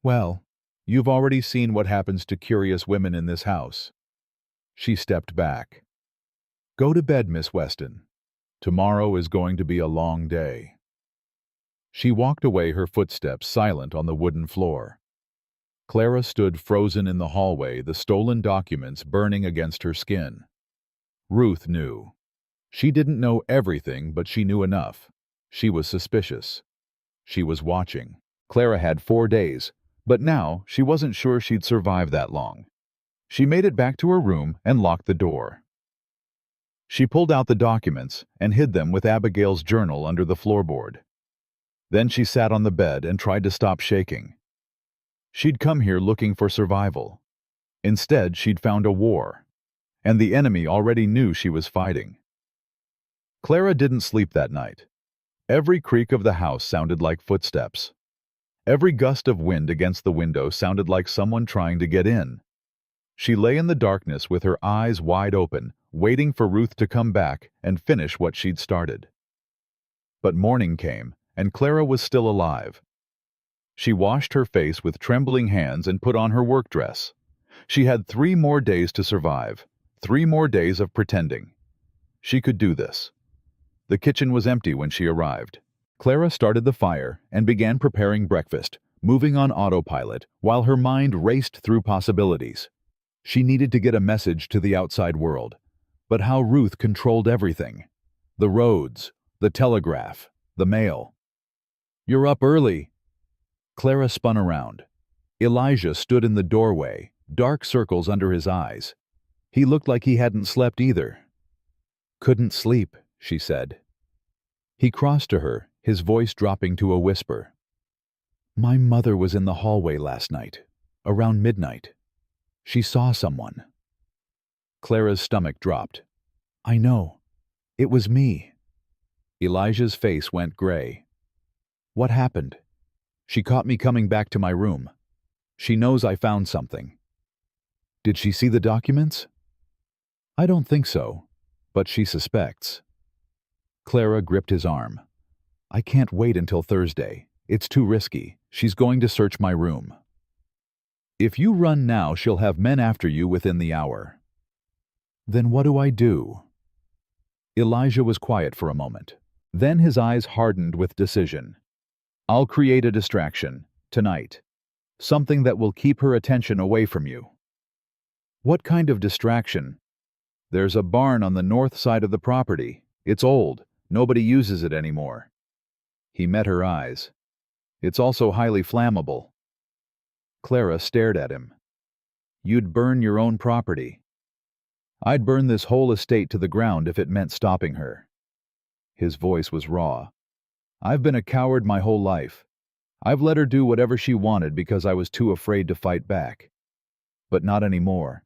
Well, you've already seen what happens to curious women in this house. She stepped back. Go to bed, Miss Weston. Tomorrow is going to be a long day. She walked away, her footsteps silent on the wooden floor. Clara stood frozen in the hallway, the stolen documents burning against her skin. Ruth knew. She didn't know everything, but she knew enough. She was suspicious. She was watching. Clara had 4 days, but now she wasn't sure she'd survive that long. She made it back to her room and locked the door. She pulled out the documents and hid them with Abigail's journal under the floorboard. Then she sat on the bed and tried to stop shaking. She'd come here looking for survival. Instead, she'd found a war, and the enemy already knew she was fighting. Clara didn't sleep that night. Every creak of the house sounded like footsteps. Every gust of wind against the window sounded like someone trying to get in. She lay in the darkness with her eyes wide open, waiting for Ruth to come back and finish what she'd started. But morning came, and Clara was still alive. She washed her face with trembling hands and put on her work dress. She had 3 more days to survive, 3 more days of pretending. She could do this. The kitchen was empty when she arrived. Clara started the fire and began preparing breakfast, moving on autopilot while her mind raced through possibilities. She needed to get a message to the outside world. But how Ruth controlled everything. The roads, the telegraph, the mail. You're up early. Clara spun around. Elijah stood in the doorway, dark circles under his eyes. He looked like he hadn't slept either. Couldn't sleep, she said. He crossed to her, his voice dropping to a whisper. My mother was in the hallway last night, around midnight. She saw someone. Clara's stomach dropped. I know. It was me. Elijah's face went gray. What happened? She caught me coming back to my room. She knows I found something. Did she see the documents? I don't think so, but she suspects. Clara gripped his arm. I can't wait until Thursday. It's too risky. She's going to search my room. If you run now, she'll have men after you within the hour. Then what do I do? Elijah was quiet for a moment. Then his eyes hardened with decision. I'll create a distraction, tonight. Something that will keep her attention away from you. What kind of distraction? There's a barn on the north side of the property. It's old. Nobody uses it anymore. He met her eyes. It's also highly flammable. Clara stared at him. You'd burn your own property. I'd burn this whole estate to the ground if it meant stopping her. His voice was raw. I've been a coward my whole life. I've let her do whatever she wanted because I was too afraid to fight back. But not anymore.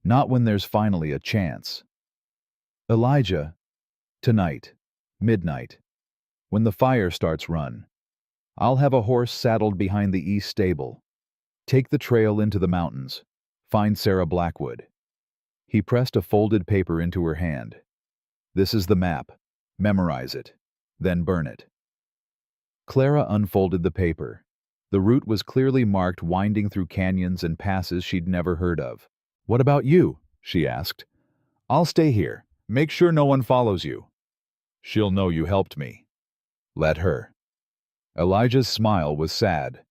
Not when there's finally a chance. Elijah, tonight, midnight, when the fire starts run, I'll have a horse saddled behind the east stable. Take the trail into the mountains. Find Sarah Blackwood. He pressed a folded paper into her hand. This is the map. Memorize it. Then burn it. Clara unfolded the paper. The route was clearly marked, winding through canyons and passes she'd never heard of. What about you? She asked. I'll stay here. Make sure no one follows you. She'll know you helped me. Let her. Elijah's smile was sad.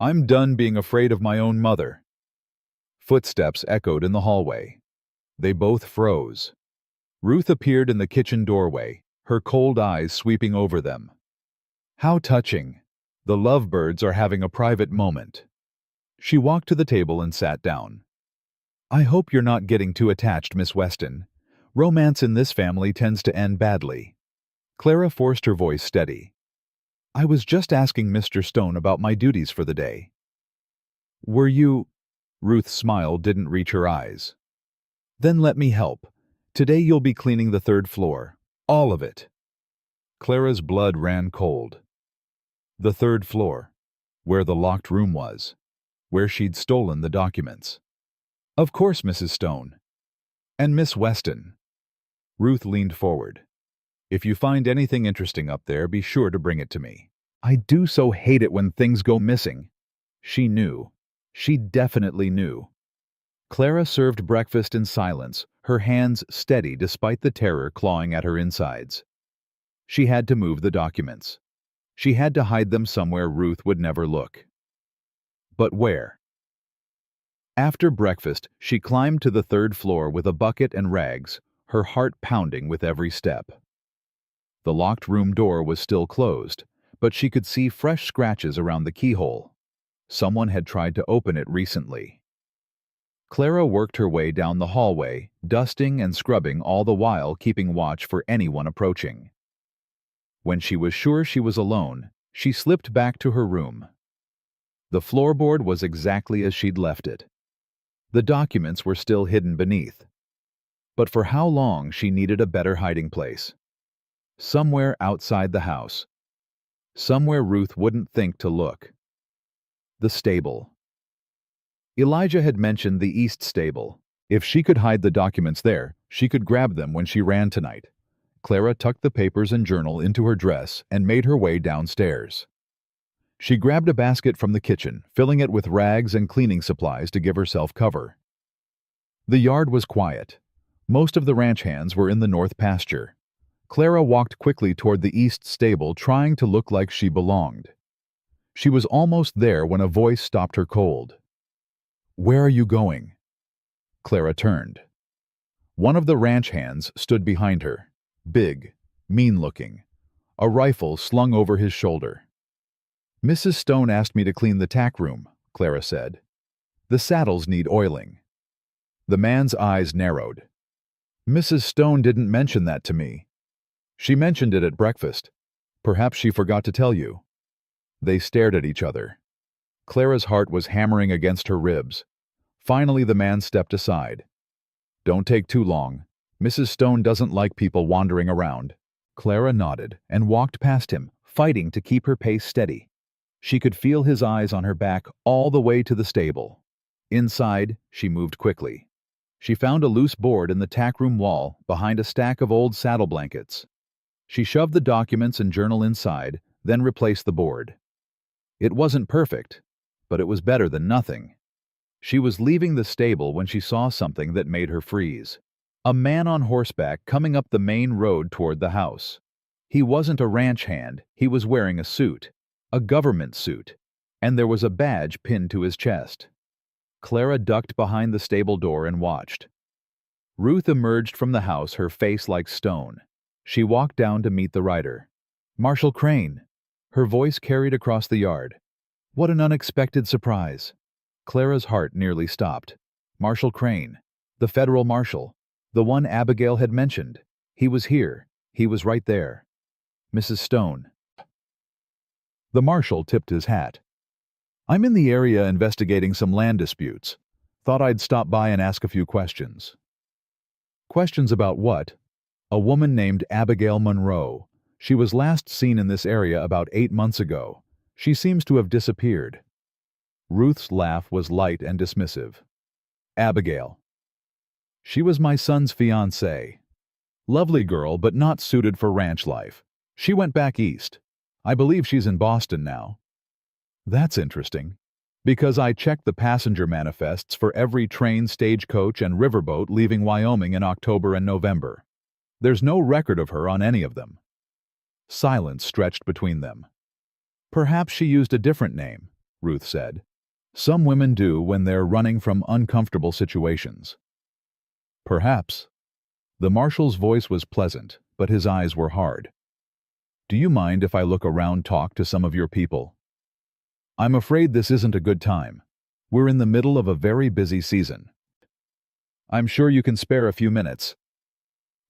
I'm done being afraid of my own mother. Footsteps echoed in the hallway. They both froze. Ruth appeared in the kitchen doorway, her cold eyes sweeping over them. How touching. The lovebirds are having a private moment. She walked to the table and sat down. I hope you're not getting too attached, Miss Weston. Romance in this family tends to end badly. Clara forced her voice steady. I was just asking Mr. Stone about my duties for the day. Were you... Ruth's smile didn't reach her eyes. Then let me help. Today you'll be cleaning the third floor. All of it. Clara's blood ran cold. The third floor, where the locked room was, where she'd stolen the documents. Of course, Mrs. Stone. And Miss Weston. Ruth leaned forward. If you find anything interesting up there, be sure to bring it to me. I do so hate it when things go missing. She knew. She definitely knew. Clara served breakfast in silence, her hands steady despite the terror clawing at her insides. She had to move the documents. She had to hide them somewhere Ruth would never look. But where? After breakfast, she climbed to the third floor with a bucket and rags, her heart pounding with every step. The locked room door was still closed, but she could see fresh scratches around the keyhole. Someone had tried to open it recently. Clara worked her way down the hallway, dusting and scrubbing, all the while keeping watch for anyone approaching. When she was sure she was alone, she slipped back to her room. The floorboard was exactly as she'd left it. The documents were still hidden beneath. But for how long she needed a better hiding place. Somewhere outside the house. Somewhere Ruth wouldn't think to look. The stable. Elijah had mentioned the east stable. If she could hide the documents there, she could grab them when she ran tonight. Clara tucked the papers and journal into her dress and made her way downstairs. She grabbed a basket from the kitchen, filling it with rags and cleaning supplies to give herself cover. The yard was quiet. Most of the ranch hands were in the north pasture. Clara walked quickly toward the east stable, trying to look like she belonged. She was almost there when a voice stopped her cold. Where are you going? Clara turned. One of the ranch hands stood behind her, big, mean-looking, a rifle slung over his shoulder. Mrs. Stone asked me to clean the tack room, Clara said. The saddles need oiling. The man's eyes narrowed. Mrs. Stone didn't mention that to me. She mentioned it at breakfast. Perhaps she forgot to tell you. They stared at each other. Clara's heart was hammering against her ribs. Finally, the man stepped aside. Don't take too long. Mrs. Stone doesn't like people wandering around. Clara nodded and walked past him, fighting to keep her pace steady. She could feel his eyes on her back all the way to the stable. Inside, she moved quickly. She found a loose board in the tack room wall behind a stack of old saddle blankets. She shoved the documents and journal inside, then replaced the board. It wasn't perfect, but it was better than nothing. She was leaving the stable when she saw something that made her freeze. A man on horseback coming up the main road toward the house. He wasn't a ranch hand, he was wearing a suit. A government suit. And there was a badge pinned to his chest. Clara ducked behind the stable door and watched. Ruth emerged from the house, her face like stone. She walked down to meet the rider. "Marshal Crane." Her voice carried across the yard. What an unexpected surprise. Clara's heart nearly stopped. Marshal Crane. The federal marshal. The one Abigail had mentioned. He was here. He was right there. "Mrs. Stone." The marshal tipped his hat. "I'm in the area investigating some land disputes. Thought I'd stop by and ask a few questions." "Questions about what?" "A woman named Abigail Monroe. She was last seen in this area about 8 months ago. She seems to have disappeared." Ruth's laugh was light and dismissive. "Abigail. She was my son's fiancée. Lovely girl, but not suited for ranch life. She went back east. I believe she's in Boston now." "That's interesting. Because I checked the passenger manifests for every train, stagecoach, and riverboat leaving Wyoming in October and November. There's no record of her on any of them." Silence stretched between them. "Perhaps she used a different name," Ruth said. "Some women do when they're running from uncomfortable situations." "Perhaps." The marshal's voice was pleasant, but his eyes were hard. "Do you mind if I look around, talk to some of your people?" "I'm afraid this isn't a good time. We're in the middle of a very busy season." "I'm sure you can spare a few minutes."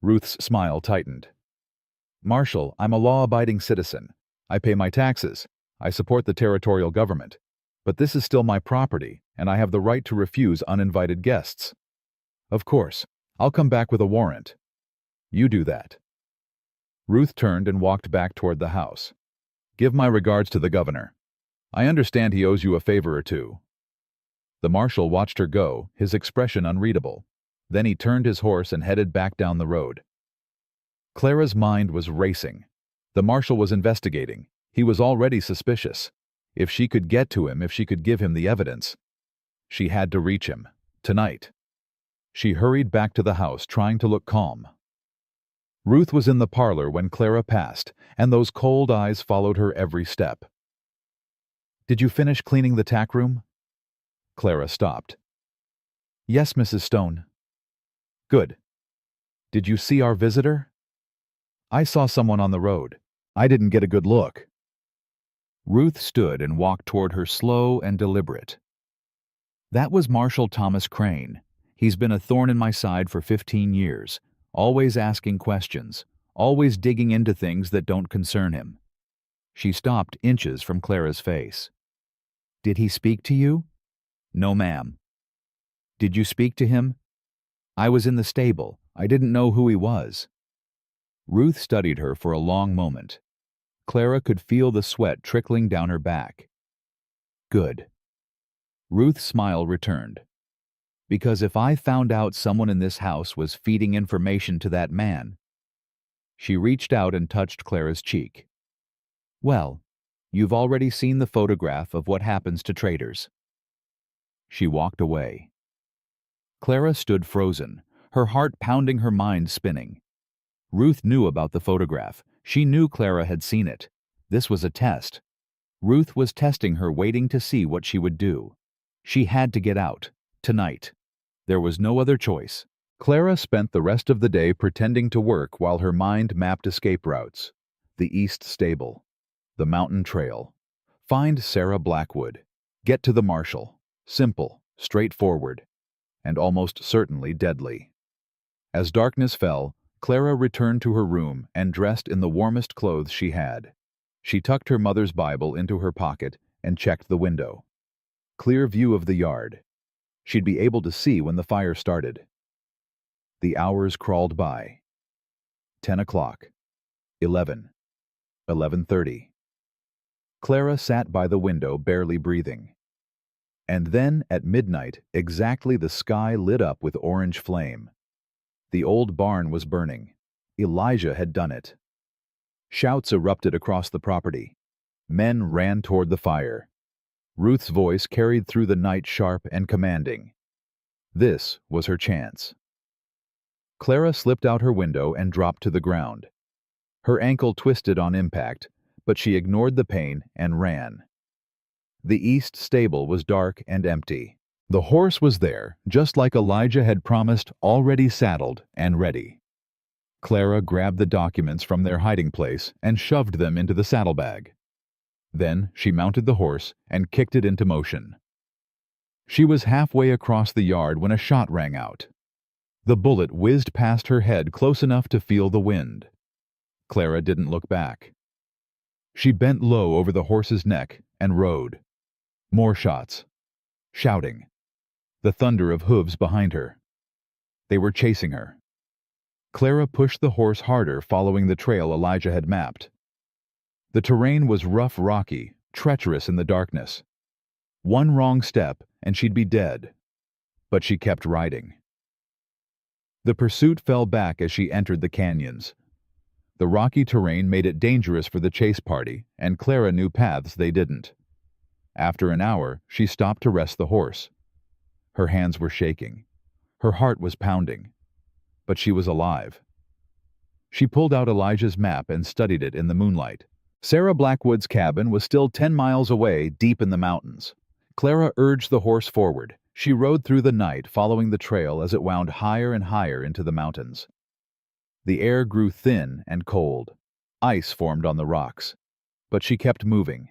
Ruth's smile tightened. "Marshal, I'm a law-abiding citizen. I pay my taxes. I support the territorial government. But this is still my property, and I have the right to refuse uninvited guests." "Of course. I'll come back with a warrant." "You do that." Ruth turned and walked back toward the house. "Give my regards to the governor. I understand he owes you a favor or two." The marshal watched her go, his expression unreadable. Then he turned his horse and headed back down the road. Clara's mind was racing. The marshal was investigating. He was already suspicious. If she could get to him, if she could give him the evidence. She had to reach him. Tonight. She hurried back to the house, trying to look calm. Ruth was in the parlor when Clara passed, and those cold eyes followed her every step. "Did you finish cleaning the tack room?" Clara stopped. "Yes, Mrs. Stone." "Good. Did you see our visitor?" "I saw someone on the road. I didn't get a good look." Ruth stood and walked toward her, slow and deliberate. "That was Marshal Thomas Crane. He's been a thorn in my side for 15 years, always asking questions, always digging into things that don't concern him." She stopped inches from Clara's face. "Did he speak to you?" "No, ma'am." "Did you speak to him?" "I was in the stable. I didn't know who he was." Ruth studied her for a long moment. Clara could feel the sweat trickling down her back. "Good." Ruth's smile returned. "Because if I found out someone in this house was feeding information to that man—" She reached out and touched Clara's cheek. "Well, you've already seen the photograph of what happens to traitors." She walked away. Clara stood frozen, her heart pounding, her mind spinning. Ruth knew about the photograph. She knew Clara had seen it. This was a test. Ruth was testing her, waiting to see what she would do. She had to get out. Tonight. There was no other choice. Clara spent the rest of the day pretending to work while her mind mapped escape routes. The East Stable. The mountain trail. Find Sarah Blackwood. Get to the marshal. Simple, straightforward, and almost certainly deadly. As darkness fell, Clara returned to her room and dressed in the warmest clothes she had. She tucked her mother's Bible into her pocket and checked the window. Clear view of the yard. She'd be able to see when the fire started. The hours crawled by. 10 o'clock. 11. 11:30. Clara sat by the window, barely breathing. And then, at midnight, exactly, the sky lit up with orange flame. The old barn was burning. Elijah had done it. Shouts erupted across the property. Men ran toward the fire. Ruth's voice carried through the night, sharp and commanding. This was her chance. Clara slipped out her window and dropped to the ground. Her ankle twisted on impact, but she ignored the pain and ran. The east stable was dark and empty. The horse was there, just like Elijah had promised, already saddled and ready. Clara grabbed the documents from their hiding place and shoved them into the saddlebag. Then she mounted the horse and kicked it into motion. She was halfway across the yard when a shot rang out. The bullet whizzed past her head close enough to feel the wind. Clara didn't look back. She bent low over the horse's neck and rode. More shots. Shouting. The thunder of hooves behind her. They were chasing her. Clara pushed the horse harder, following the trail Elijah had mapped. The terrain was rough, rocky, treacherous in the darkness. One wrong step and she'd be dead. But she kept riding. The pursuit fell back as she entered the canyons. The rocky terrain made it dangerous for the chase party, and Clara knew paths they didn't. After an hour, she stopped to rest the horse. Her hands were shaking. Her heart was pounding. But she was alive. She pulled out Elijah's map and studied it in the moonlight. Sarah Blackwood's cabin was still 10 miles away, deep in the mountains. Clara urged the horse forward. She rode through the night, following the trail as it wound higher and higher into the mountains. The air grew thin and cold. Ice formed on the rocks. But she kept moving.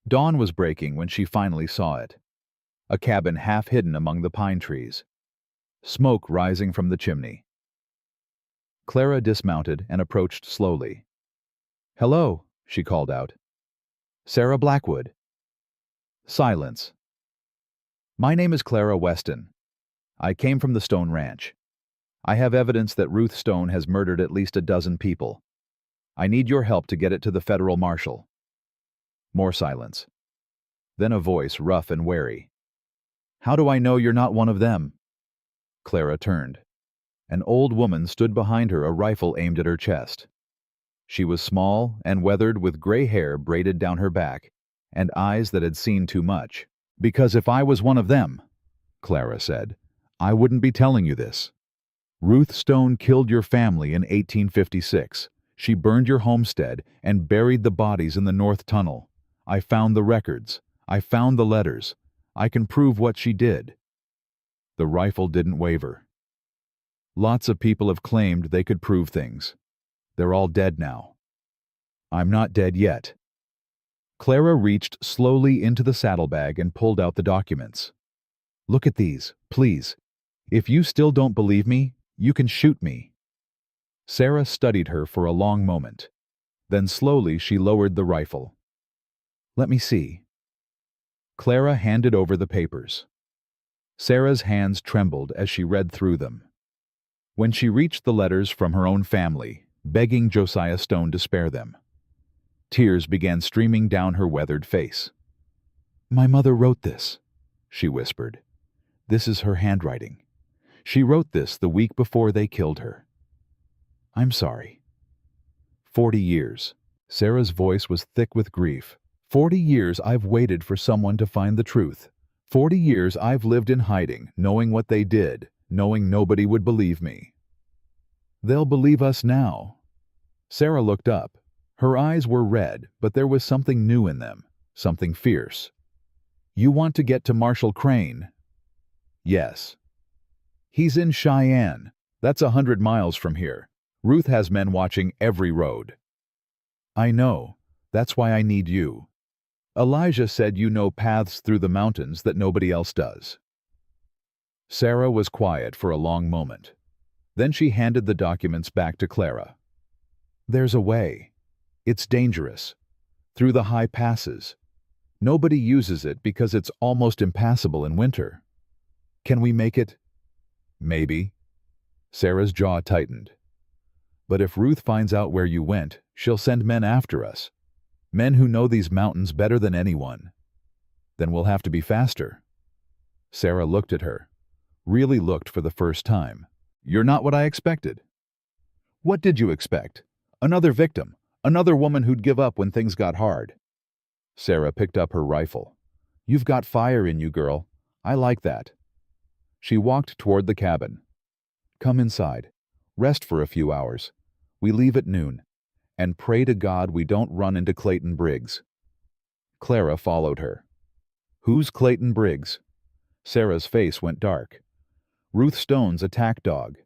Dawn was breaking when she finally saw it. A cabin half hidden among the pine trees. Smoke rising from the chimney. Clara dismounted and approached slowly. "Hello," she called out. "Sarah Blackwood." Silence. "My name is Clara Weston. I came from the Stone Ranch. I have evidence that Ruth Stone has murdered at least a dozen people. I need your help to get it to the federal marshal." More silence. Then a voice, rough and wary. "How do I know you're not one of them?" Clara turned. An old woman stood behind her, a rifle aimed at her chest. She was small and weathered, with gray hair braided down her back, and eyes that had seen too much. "Because if I was one of them," Clara said, "I wouldn't be telling you this. Ruth Stone killed your family in 1856. She burned your homestead and buried the bodies in the North Tunnel. I found the records. I found the letters. I can prove what she did." The rifle didn't waver. "Lots of people have claimed they could prove things. They're all dead now. I'm not dead yet." Clara reached slowly into the saddlebag and pulled out the documents. "Look at these, please. If you still don't believe me, you can shoot me." Sarah studied her for a long moment. Then slowly she lowered the rifle. "Let me see." Clara handed over the papers. Sarah's hands trembled as she read through them. When she reached the letters from her own family, begging Josiah Stone to spare them, tears began streaming down her weathered face. "My mother wrote this," she whispered. "This is her handwriting. She wrote this the week before they killed her. I'm sorry. 40 years. Sarah's voice was thick with grief. 40 years I've waited for someone to find the truth. 40 years I've lived in hiding, knowing what they did, knowing nobody would believe me. They'll believe us now." Sarah looked up. Her eyes were red, but there was something new in them, something fierce. "You want to get to Marshall Crane?" "Yes." "He's in Cheyenne. That's 100 miles from here. Ruth has men watching every road." "I know. That's why I need you. Elijah said you know paths through the mountains that nobody else does." Sarah was quiet for a long moment. Then she handed the documents back to Clara. "There's a way. It's dangerous. Through the high passes. Nobody uses it because it's almost impassable in winter. Can we make it?" "Maybe." Sarah's jaw tightened. "But if Ruth finds out where you went, she'll send men after us. Men who know these mountains better than anyone. Then we'll have to be faster." Sarah looked at her. Really looked for the first time. "You're not what I expected." "What did you expect? Another victim. Another woman who'd give up when things got hard." Sarah picked up her rifle. "You've got fire in you, girl. I like that." She walked toward the cabin. Come inside. Rest for a few hours. We leave at noon. And pray to God we don't run into Clayton Briggs." Clara followed her. "Who's Clayton Briggs?" Sarah's face went dark. "Ruth Stone's attack dog.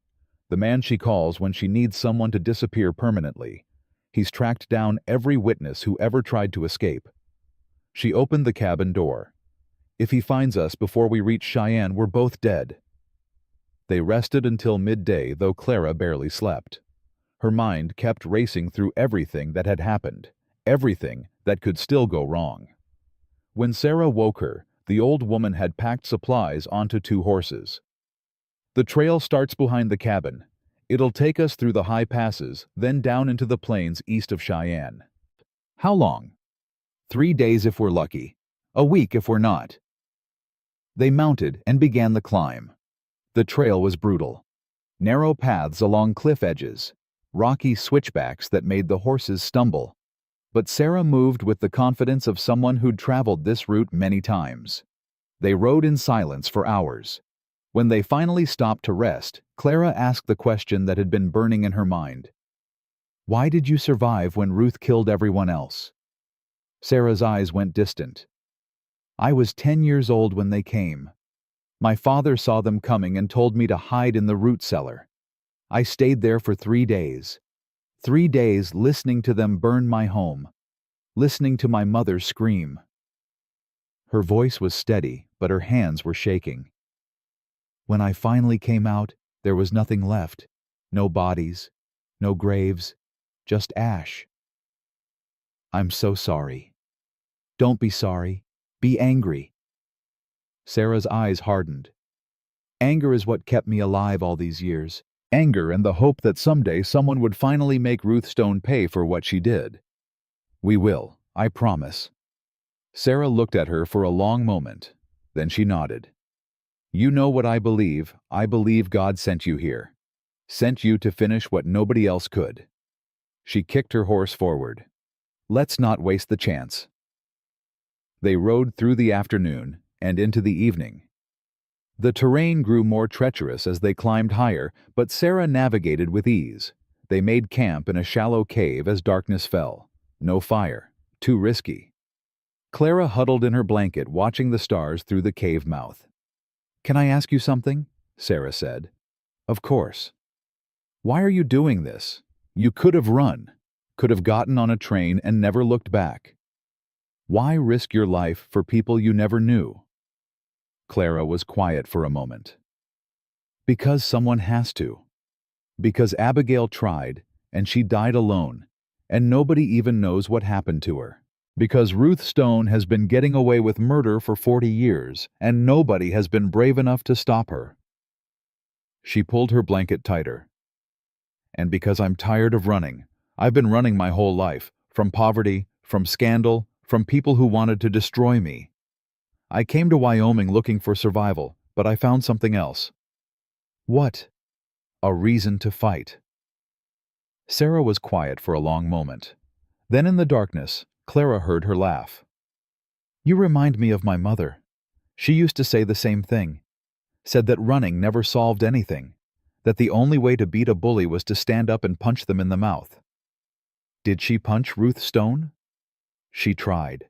The man she calls when she needs someone to disappear permanently. He's tracked down every witness who ever tried to escape." She opened the cabin door. "If he finds us before we reach Cheyenne, we're both dead." They rested until midday, though Clara barely slept. Her mind kept racing through everything that had happened, everything that could still go wrong. When Sarah woke her, the old woman had packed supplies onto 2 horses. "The trail starts behind the cabin. It'll take us through the high passes, then down into the plains east of Cheyenne." "How long?" 3 days if we're lucky. A week if we're not." They mounted and began the climb. The trail was brutal. Narrow paths along cliff edges, rocky switchbacks that made the horses stumble. But Sarah moved with the confidence of someone who'd traveled this route many times. They rode in silence for hours. When they finally stopped to rest, Clara asked the question that had been burning in her mind. "Why did you survive when Ruth killed everyone else?" Sarah's eyes went distant. "I was 10 years old when they came. My father saw them coming and told me to hide in the root cellar. I stayed there for 3 days. 3 days listening to them burn my home, listening to my mother scream." Her voice was steady, but her hands were shaking. "When I finally came out, there was nothing left. No bodies, no graves, just ash. I'm so sorry." "Don't be sorry. Be angry." Sarah's eyes hardened. "Anger is what kept me alive all these years. Anger and the hope that someday someone would finally make Ruth Stone pay for what she did." "We will, I promise." Sarah looked at her for a long moment. Then she nodded. "You know what I believe. I believe God sent you here. Sent you to finish what nobody else could." She kicked her horse forward. "Let's not waste the chance." They rode through the afternoon and into the evening. The terrain grew more treacherous as they climbed higher, but Sarah navigated with ease. They made camp in a shallow cave as darkness fell. No fire. Too risky. Clara huddled in her blanket, watching the stars through the cave mouth. "Can I ask you something?" Sarah said. "Of course." "Why are you doing this? You could have run. Could have gotten on a train and never looked back. Why risk your life for people you never knew?" Clara was quiet for a moment. "Because someone has to. Because Abigail tried, and she died alone, and nobody even knows what happened to her. Because Ruth Stone has been getting away with murder for 40 years, and nobody has been brave enough to stop her." She pulled her blanket tighter. "And because I'm tired of running. I've been running my whole life, from poverty, from scandal, from people who wanted to destroy me. I came to Wyoming looking for survival, but I found something else." "What?" "A reason to fight." Sarah was quiet for a long moment. Then in the darkness, Clara heard her laugh. "You remind me of my mother. She used to say the same thing. Said that running never solved anything. That the only way to beat a bully was to stand up and punch them in the mouth." "Did she punch Ruth Stone?" "She tried."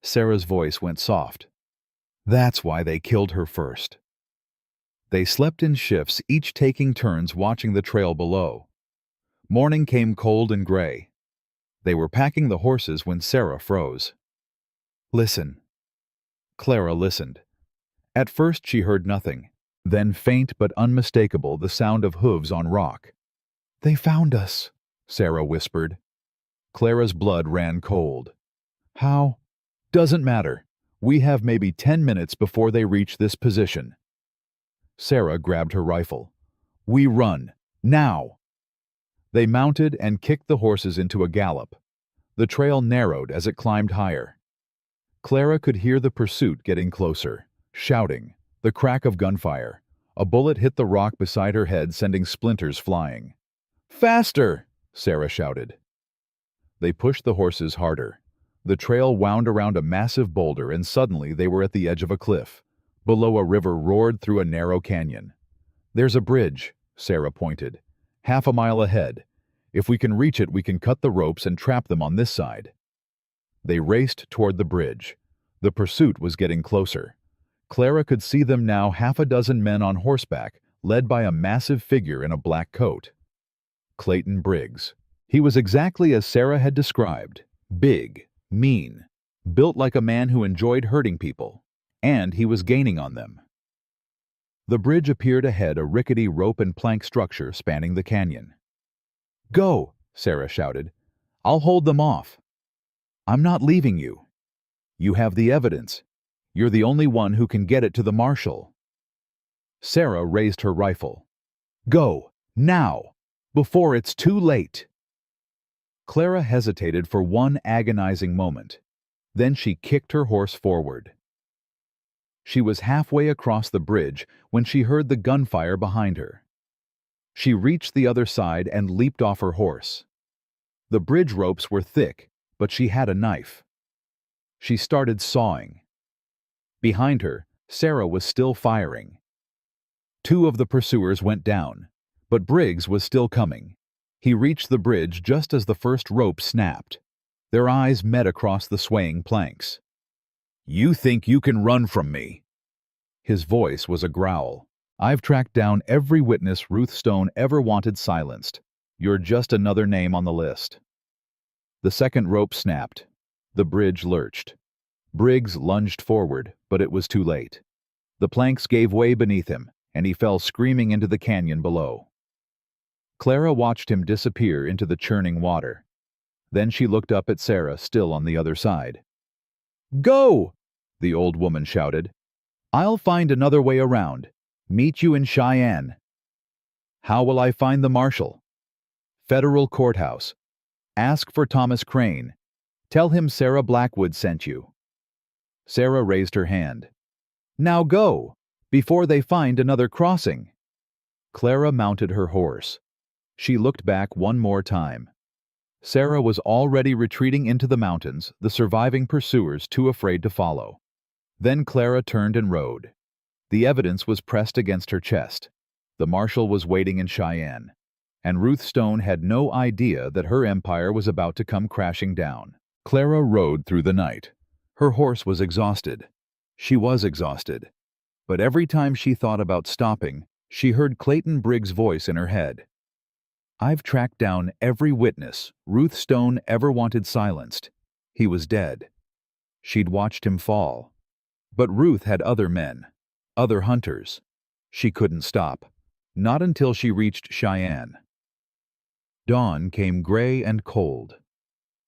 Sarah's voice went soft. "That's why they killed her first." They slept in shifts, each taking turns watching the trail below. Morning came cold and gray. They were packing the horses when Sarah froze. "Listen." Clara listened. At first she heard nothing. Then faint but unmistakable the sound of hooves on rock. "They found us," Sarah whispered. Clara's blood ran cold. "How?" "Doesn't matter. We have maybe 10 minutes before they reach this position." Sarah grabbed her rifle. "We run. Now!" They mounted and kicked the horses into a gallop. The trail narrowed as it climbed higher. Clara could hear the pursuit getting closer. Shouting. The crack of gunfire. A bullet hit the rock beside her head, sending splinters flying. "Faster!" Sarah shouted. They pushed the horses harder. The trail wound around a massive boulder, and suddenly they were at the edge of a cliff. Below, a river roared through a narrow canyon. There's a bridge, Sarah pointed. Half a mile ahead. If we can reach it, we can cut the ropes and trap them on this side. They raced toward the bridge. The pursuit was getting closer. Clara could see them now, half a dozen men on horseback, led by a massive figure in a black coat. Clayton Briggs. He was exactly as Sarah had described. Big, mean, built like a man who enjoyed hurting people. And he was gaining on them. The bridge appeared ahead, a rickety rope and plank structure spanning the canyon. "Go," Sarah shouted. "I'll hold them off." "I'm not leaving you. You have the evidence. You're the only one who can get it to the marshal." Sarah raised her rifle. "Go, now, before it's too late." Clara hesitated for one agonizing moment. Then she kicked her horse forward. She was halfway across the bridge when she heard the gunfire behind her. She reached the other side and leaped off her horse. The bridge ropes were thick, but she had a knife. She started sawing. Behind her, Sarah was still firing. Two of the pursuers went down, but Briggs was still coming. He reached the bridge just as the first rope snapped. Their eyes met across the swaying planks. "You think you can run from me?" His voice was a growl. "I've tracked down every witness Ruth Stone ever wanted silenced. You're just another name on the list." The second rope snapped. The bridge lurched. Briggs lunged forward, but it was too late. The planks gave way beneath him, and he fell screaming into the canyon below. Clara watched him disappear into the churning water. Then she looked up at Sarah, still on the other side. "Go!" the old woman shouted. "I'll find another way around. Meet you in Cheyenne." "How will I find the marshal?" "Federal courthouse. Ask for Thomas Crane. Tell him Sarah Blackwood sent you." Sarah raised her hand. "Now go, before they find another crossing." Clara mounted her horse. She looked back one more time. Sarah was already retreating into the mountains, the surviving pursuers too afraid to follow. Then Clara turned and rode. The evidence was pressed against her chest. The marshal was waiting in Cheyenne, and Ruth Stone had no idea that her empire was about to come crashing down. Clara rode through the night. Her horse was exhausted. She was exhausted. But every time she thought about stopping, she heard Clayton Briggs' voice in her head. "I've tracked down every witness Ruth Stone ever wanted silenced. He was dead." She'd watched him fall. But Ruth had other men, other hunters. She couldn't stop, not until she reached Cheyenne. Dawn came gray and cold.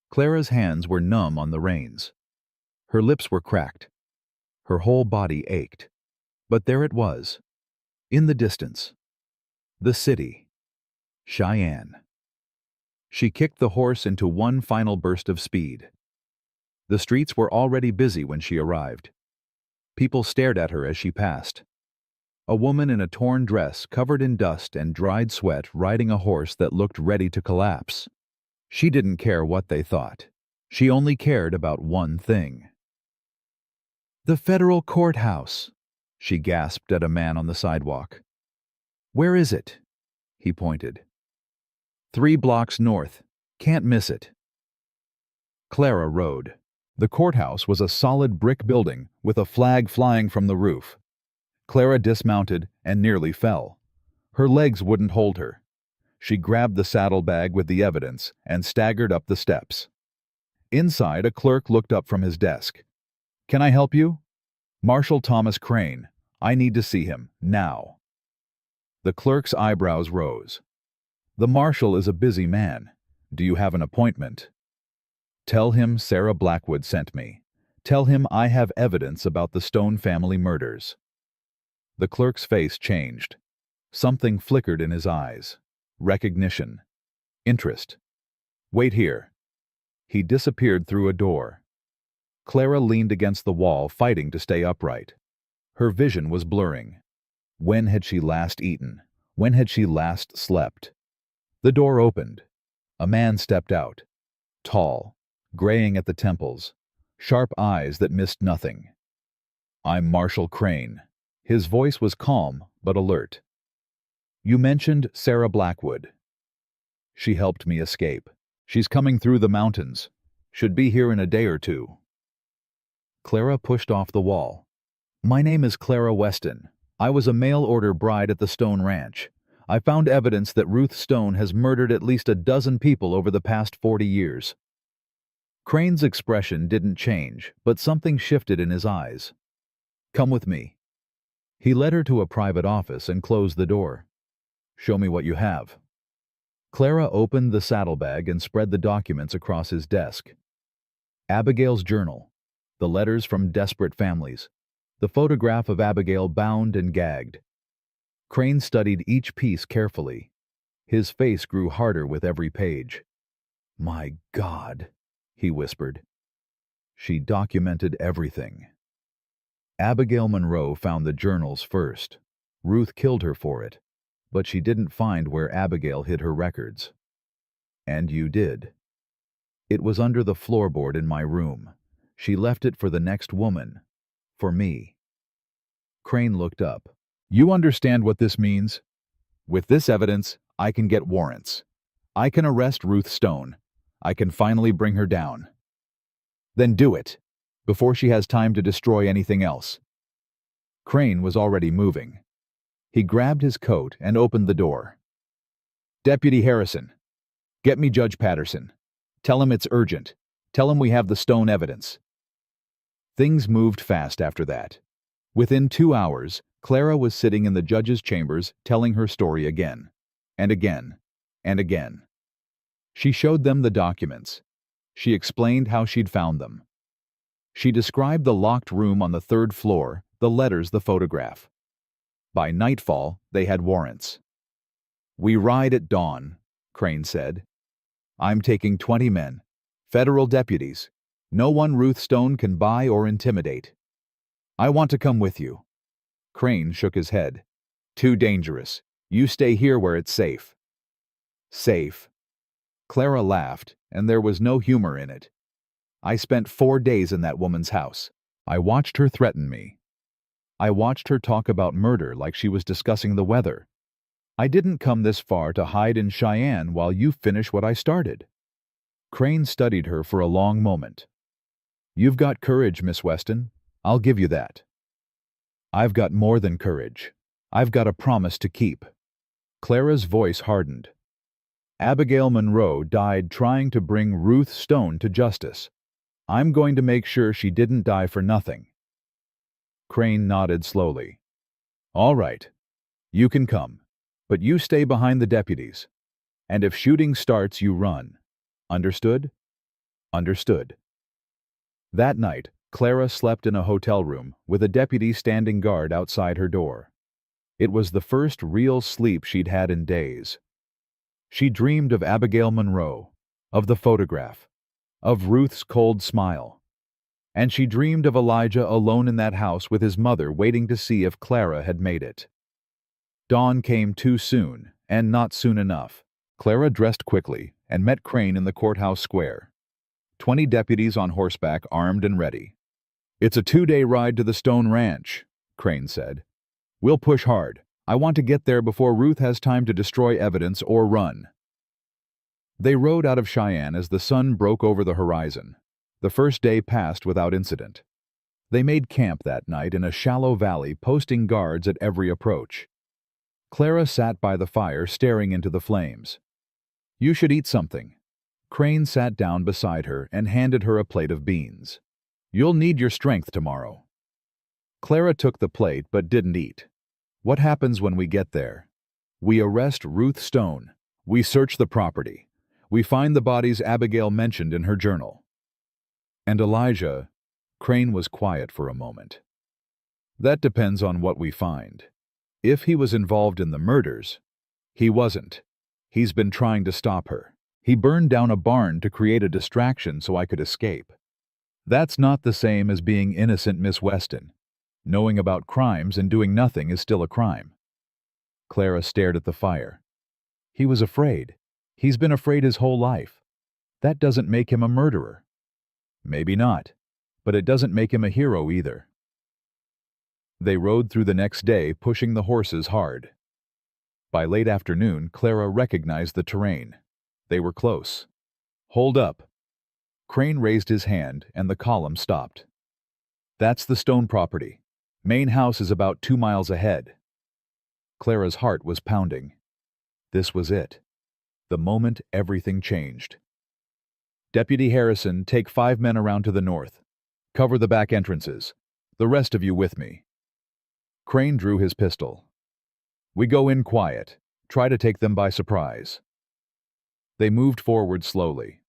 Clara's hands were numb on the reins. Her lips were cracked. Her whole body ached. But there it was, in the distance. The city. Cheyenne. She kicked the horse into one final burst of speed. The streets were already busy when she arrived. People stared at her as she passed. A woman in a torn dress, covered in dust and dried sweat, riding a horse that looked ready to collapse. She didn't care what they thought. She only cared about one thing. "The federal courthouse," she gasped at a man on the sidewalk. "Where is it?" He pointed. 3 blocks north. Can't miss it." Clara rode. The courthouse was a solid brick building with a flag flying from the roof. Clara dismounted and nearly fell. Her legs wouldn't hold her. She grabbed the saddlebag with the evidence and staggered up the steps. Inside, a clerk looked up from his desk. "Can I help you?" "Marshal Thomas Crane. I need to see him, now." The clerk's eyebrows rose. "The marshal is a busy man. Do you have an appointment?" "Tell him Sarah Blackwood sent me. Tell him I have evidence about the Stone family murders." The clerk's face changed. Something flickered in his eyes. Recognition. Interest. "Wait here." He disappeared through a door. Clara leaned against the wall, fighting to stay upright. Her vision was blurring. When had she last eaten? When had she last slept? The door opened. A man stepped out. Tall, graying at the temples, sharp eyes that missed nothing. "I'm Marshal Crane." His voice was calm but alert. You mentioned Sarah Blackwood. She helped me escape. She's coming through the mountains. Should be here in a day or two. Clara pushed off the wall. My name is Clara Weston. I was a mail-order bride at the Stone Ranch. I found evidence that Ruth Stone has murdered at least a dozen people over the past 40 years. Crane's expression didn't change, but something shifted in his eyes. Come with me. He led her to a private office and closed the door. Show me what you have. Clara opened the saddlebag and spread the documents across his desk. Abigail's journal, the letters from desperate families, the photograph of Abigail bound and gagged. Crane studied each piece carefully. His face grew harder with every page. My God, he whispered. She documented everything. Abigail Monroe found the journals first. Ruth killed her for it, but she didn't find where Abigail hid her records. And you did. It was under the floorboard in my room. She left it for the next woman. For me. Crane looked up. You understand what this means? With this evidence, I can get warrants. I can arrest Ruth Stone. I can finally bring her down. Then do it, before she has time to destroy anything else. Crane was already moving. He grabbed his coat and opened the door. Deputy Harrison, get me Judge Patterson. Tell him it's urgent. Tell him we have the Stone evidence. Things moved fast after that. Within 2 hours, Clara was sitting in the judge's chambers telling her story again, and again, and again. She showed them the documents. She explained how she'd found them. She described the locked room on the 3rd floor, the letters, the photograph. By nightfall, they had warrants. We ride at dawn, Crane said. I'm taking 20 men, federal deputies. No one Ruth Stone can buy or intimidate. I want to come with you. Crane shook his head. Too dangerous. You stay here where it's safe. Safe. Clara laughed, and there was no humor in it. I spent 4 days in that woman's house. I watched her threaten me. I watched her talk about murder like she was discussing the weather. I didn't come this far to hide in Cheyenne while you finish what I started. Crane studied her for a long moment. You've got courage, Miss Weston. I'll give you that. I've got more than courage. I've got a promise to keep. Clara's voice hardened. Abigail Monroe died trying to bring Ruth Stone to justice. I'm going to make sure she didn't die for nothing. Crane nodded slowly. All right. You can come. But you stay behind the deputies. And if shooting starts, you run. Understood? Understood. That night, Clara slept in a hotel room with a deputy standing guard outside her door. It was the first real sleep she'd had in days. She dreamed of Abigail Monroe, of the photograph, of Ruth's cold smile. And she dreamed of Elijah alone in that house with his mother waiting to see if Clara had made it. Dawn came too soon, and not soon enough. Clara dressed quickly and met Crane in the courthouse square. 20 deputies on horseback, armed and ready. It's a 2-day ride to the Stone Ranch, Crane said. We'll push hard. I want to get there before Ruth has time to destroy evidence or run. They rode out of Cheyenne as the sun broke over the horizon. The first day passed without incident. They made camp that night in a shallow valley, posting guards at every approach. Clara sat by the fire, staring into the flames. You should eat something. Crane sat down beside her and handed her a plate of beans. You'll need your strength tomorrow. Clara took the plate but didn't eat. What happens when we get there? We arrest Ruth Stone. We search the property. We find the bodies Abigail mentioned in her journal. And Elijah, Crane was quiet for a moment. That depends on what we find. If he was involved in the murders, he wasn't. He's been trying to stop her. He burned down a barn to create a distraction so I could escape. That's not the same as being innocent, Miss Weston. Knowing about crimes and doing nothing is still a crime. Clara stared at the fire. He was afraid. He's been afraid his whole life. That doesn't make him a murderer. Maybe not, but it doesn't make him a hero either. They rode through the next day, pushing the horses hard. By late afternoon, Clara recognized the terrain. They were close. "Hold up." Crane raised his hand, and the column stopped. "That's the Stone property. Main house is about 2 miles ahead." Clara's heart was pounding. This was it. The moment everything changed. "Deputy Harrison, take 5 men around to the north. Cover the back entrances. The rest of you with me." Crane drew his pistol. "We go in quiet. Try to take them by surprise." They moved forward slowly.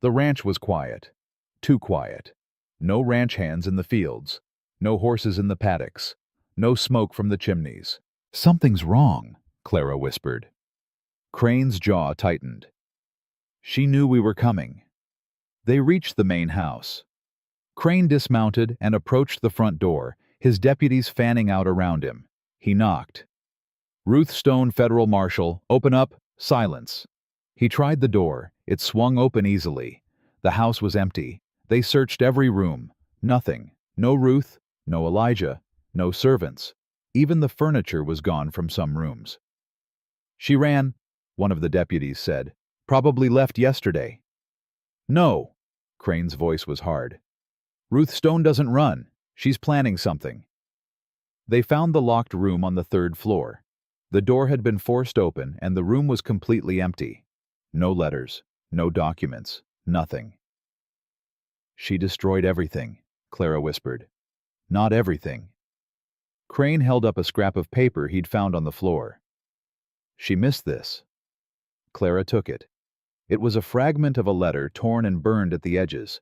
The ranch was quiet. Too quiet. No ranch hands in the fields. No horses in the paddocks. No smoke from the chimneys. "Something's wrong," Clara whispered. Crane's jaw tightened. "She knew we were coming." They reached the main house. Crane dismounted and approached the front door, his deputies fanning out around him. He knocked. "Ruth Stone, Federal Marshal, open up, silence." He tried the door. It swung open easily. The house was empty. They searched every room. Nothing. No Ruth, no Elijah, no servants. Even the furniture was gone from some rooms. "She ran," one of the deputies said. "Probably left yesterday." "No." Crane's voice was hard. "Ruth Stone doesn't run. She's planning something." They found the locked room on the 3rd floor. The door had been forced open, and the room was completely empty. No letters, no documents, nothing. "She destroyed everything," Clara whispered. "Not everything." Crane held up a scrap of paper he'd found on the floor. "She missed this." Clara took it. It was a fragment of a letter torn and burned at the edges,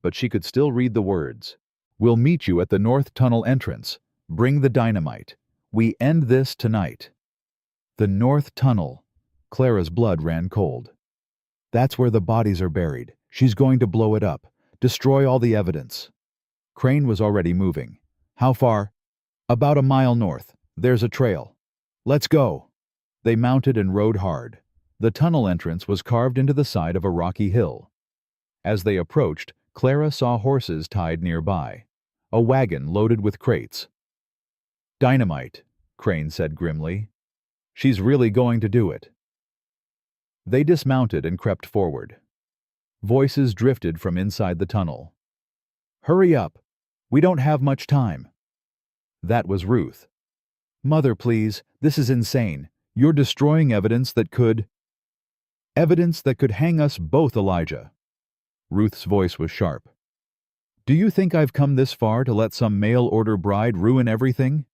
but she could still read the words. "We'll meet you at the North Tunnel entrance. Bring the dynamite. We end this tonight." The North Tunnel. Clara's blood ran cold. "That's where the bodies are buried. She's going to blow it up. Destroy all the evidence." Crane was already moving. "How far?" "About a mile north. There's a trail." "Let's go." They mounted and rode hard. The tunnel entrance was carved into the side of a rocky hill. As they approached, Clara saw horses tied nearby. A wagon loaded with crates. "Dynamite," Crane said grimly. "She's really going to do it." They dismounted and crept forward. Voices drifted from inside the tunnel. "Hurry up. We don't have much time." That was Ruth. "Mother, please, this is insane. You're destroying evidence that could hang us both, Elijah." Ruth's voice was sharp. "Do you think I've come this far to let some mail-order bride ruin everything?"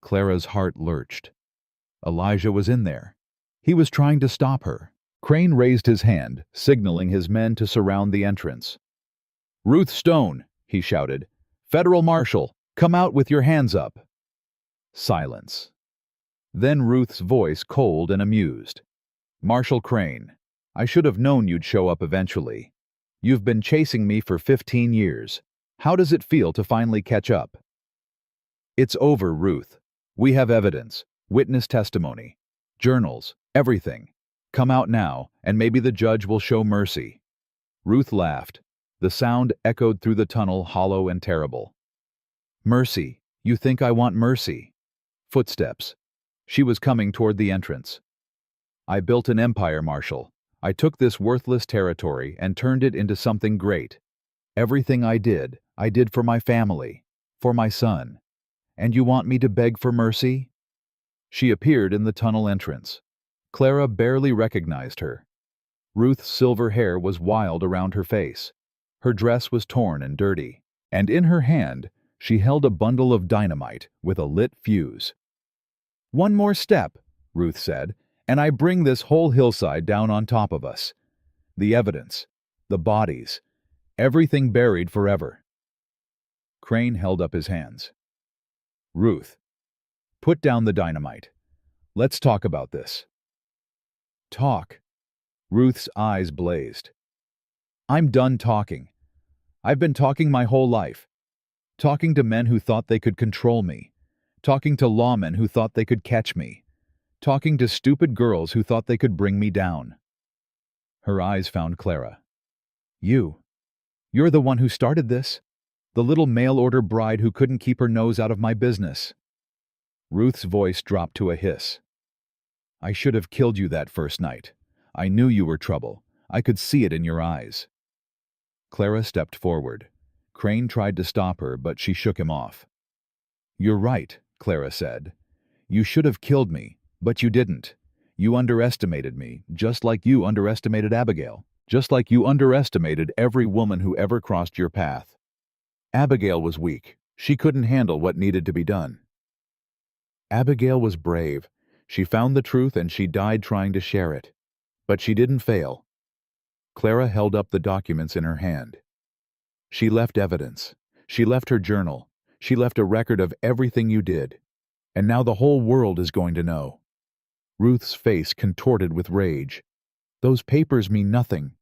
Clara's heart lurched. Elijah was in there. He was trying to stop her. Crane raised his hand, signaling his men to surround the entrance. "Ruth Stone," he shouted. "Federal Marshal, come out with your hands up." Silence. Then Ruth's voice, cold and amused. "Marshal Crane, I should have known you'd show up eventually. You've been chasing me for 15 years. How does it feel to finally catch up?" "It's over, Ruth. We have evidence, witness testimony, journals, everything. Come out now, and maybe the judge will show mercy." Ruth laughed. The sound echoed through the tunnel, hollow and terrible. "Mercy? You think I want mercy?" Footsteps. She was coming toward the entrance. "I built an empire, Marshal. I took this worthless territory and turned it into something great. Everything I did for my family, for my son. And you want me to beg for mercy?" She appeared in the tunnel entrance. Clara barely recognized her. Ruth's silver hair was wild around her face. Her dress was torn and dirty, and in her hand she held a bundle of dynamite with a lit fuse. "One more step," Ruth said, "and I bring this whole hillside down on top of us. The evidence, the bodies, everything buried forever." Crane held up his hands. "Ruth, put down the dynamite. Let's talk about this." "Talk?" Ruth's eyes blazed. "I'm done talking. I've been talking my whole life. Talking to men who thought they could control me. Talking to lawmen who thought they could catch me. Talking to stupid girls who thought they could bring me down." Her eyes found Clara. You're the one who started this. The little mail-order bride who couldn't keep her nose out of my business." Ruth's voice dropped to a hiss. I should have killed you that first night. I knew you were trouble. I could see it in your eyes." Clara stepped forward. Crane tried to stop her, but she shook him off. "You're right," Clara said. "You should have killed me, but you didn't. You underestimated me, just like you underestimated Abigail. Just like you underestimated every woman who ever crossed your path. Abigail was weak. She couldn't handle what needed to be done. Abigail was brave. She found the truth and she died trying to share it. But she didn't fail." Clara held up the documents in her hand. "She left evidence. She left her journal. She left a record of everything you did. And now the whole world is going to know." Ruth's face contorted with rage. "Those papers mean nothing.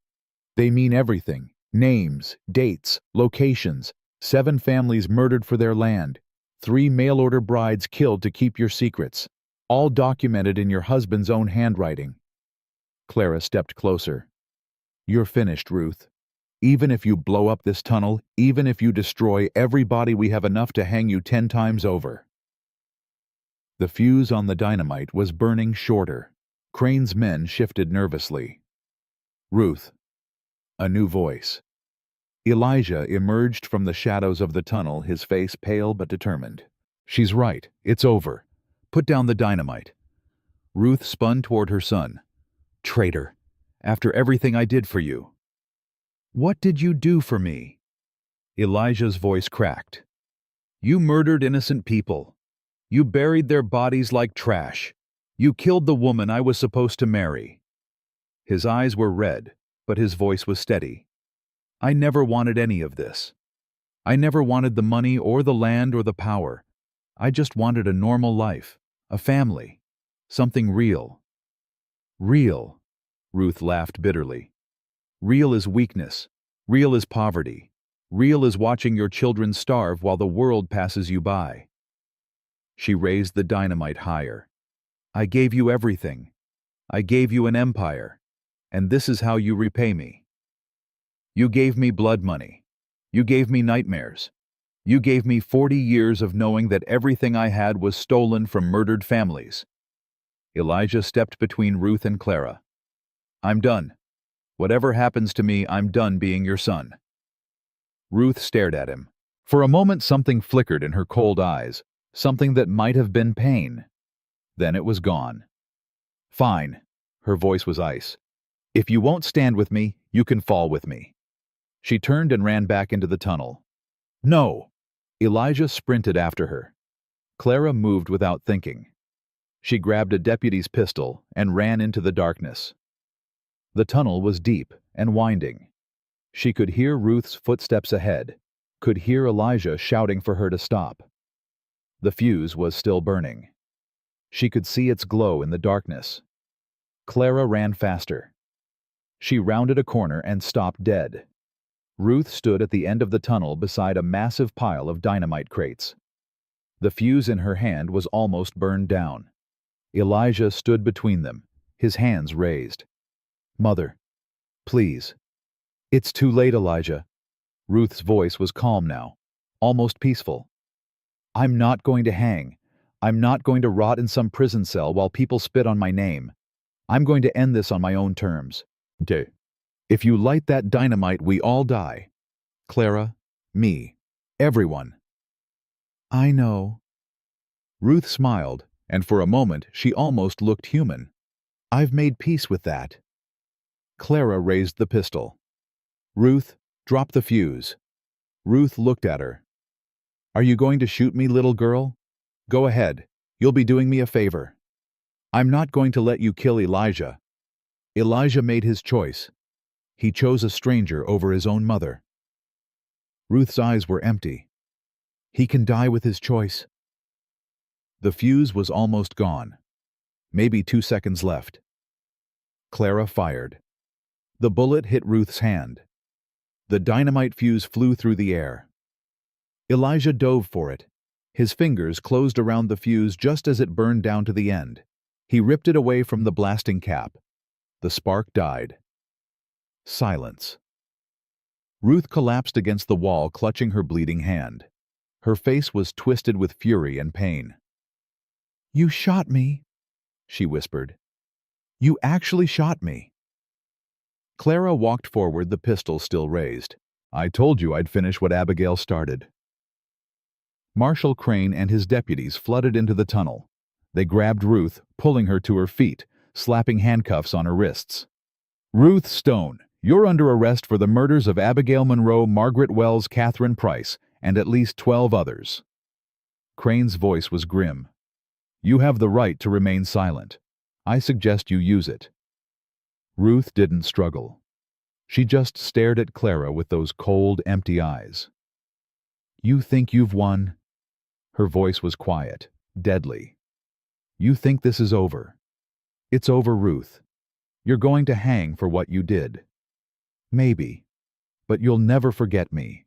They mean everything. Names, dates, locations, 7 families murdered for their land, 3 mail-order brides killed to keep your secrets, all documented in your husband's own handwriting." Clara stepped closer. "You're finished, Ruth. Even if you blow up this tunnel, even if you destroy every body, we have enough to hang you 10 times over." The fuse on the dynamite was burning shorter. Crane's men shifted nervously. "Ruth." A new voice. Elijah emerged from the shadows of the tunnel, his face pale but determined. "She's right. It's over. Put down the dynamite." Ruth spun toward her son. "Traitor. After everything I did for you." "What did you do for me?" Elijah's voice cracked. "You murdered innocent people. You buried their bodies like trash. You killed the woman I was supposed to marry." His eyes were red, but his voice was steady. "I never wanted any of this. I never wanted the money or the land or the power. I just wanted a normal life, a family, something real." "Real," Ruth laughed bitterly. "Real is weakness. Real is poverty. Real is watching your children starve while the world passes you by." She raised the dynamite higher. "I gave you everything. I gave you an empire. And this is how you repay me. You gave me blood money. You gave me nightmares. You gave me 40 years of knowing that everything I had was stolen from murdered families." Elijah stepped between Ruth and Clara. "I'm done. Whatever happens to me, I'm done being your son." Ruth stared at him. For a moment something flickered in her cold eyes, something that might have been pain. Then it was gone. "Fine." Her voice was ice. "If you won't stand with me, you can fall with me." She turned and ran back into the tunnel. "No!" Elijah sprinted after her. Clara moved without thinking. She grabbed a deputy's pistol and ran into the darkness. The tunnel was deep and winding. She could hear Ruth's footsteps ahead, could hear Elijah shouting for her to stop. The fuse was still burning. She could see its glow in the darkness. Clara ran faster. She rounded a corner and stopped dead. Ruth stood at the end of the tunnel beside a massive pile of dynamite crates. The fuse in her hand was almost burned down. Elijah stood between them, his hands raised. "Mother, please." "It's too late, Elijah." Ruth's voice was calm now, almost peaceful. "I'm not going to hang. I'm not going to rot in some prison cell while people spit on my name. I'm going to end this on my own terms. If you light that dynamite, we all die. Clara, me, everyone." "I know." Ruth smiled, and for a moment she almost looked human. "I've made peace with that." Clara raised the pistol. "Ruth, drop the fuse." Ruth looked at her. "Are you going to shoot me, little girl? Go ahead. You'll be doing me a favor. I'm not going to let you kill Elijah." Elijah made his choice. He chose a stranger over his own mother. Ruth's eyes were empty. "He can die with his choice." The fuse was almost gone. Maybe 2 seconds left. Clara fired. The bullet hit Ruth's hand. The dynamite fuse flew through the air. Elijah dove for it. His fingers closed around the fuse just as it burned down to the end. He ripped it away from the blasting cap. The spark died. Silence. Ruth collapsed against the wall, clutching her bleeding hand. Her face was twisted with fury and pain. "You shot me," she whispered. You actually shot me." Clara walked forward, the pistol still raised. "I told you I'd finish what Abigail started." Marshal Crane and his deputies flooded into the tunnel. They grabbed Ruth, pulling her to her feet, slapping handcuffs on her wrists. "Ruth Stone, you're under arrest for the murders of Abigail Monroe, Margaret Wells, Catherine Price, and at least 12 others." Crane's voice was grim. "You have the right to remain silent. I suggest you use it." Ruth didn't struggle. She just stared at Clara with those cold, empty eyes. "You think you've won?" Her voice was quiet, deadly. "You think this is over? It's over, Ruth. You're going to hang for what you did. Maybe. But you'll never forget me.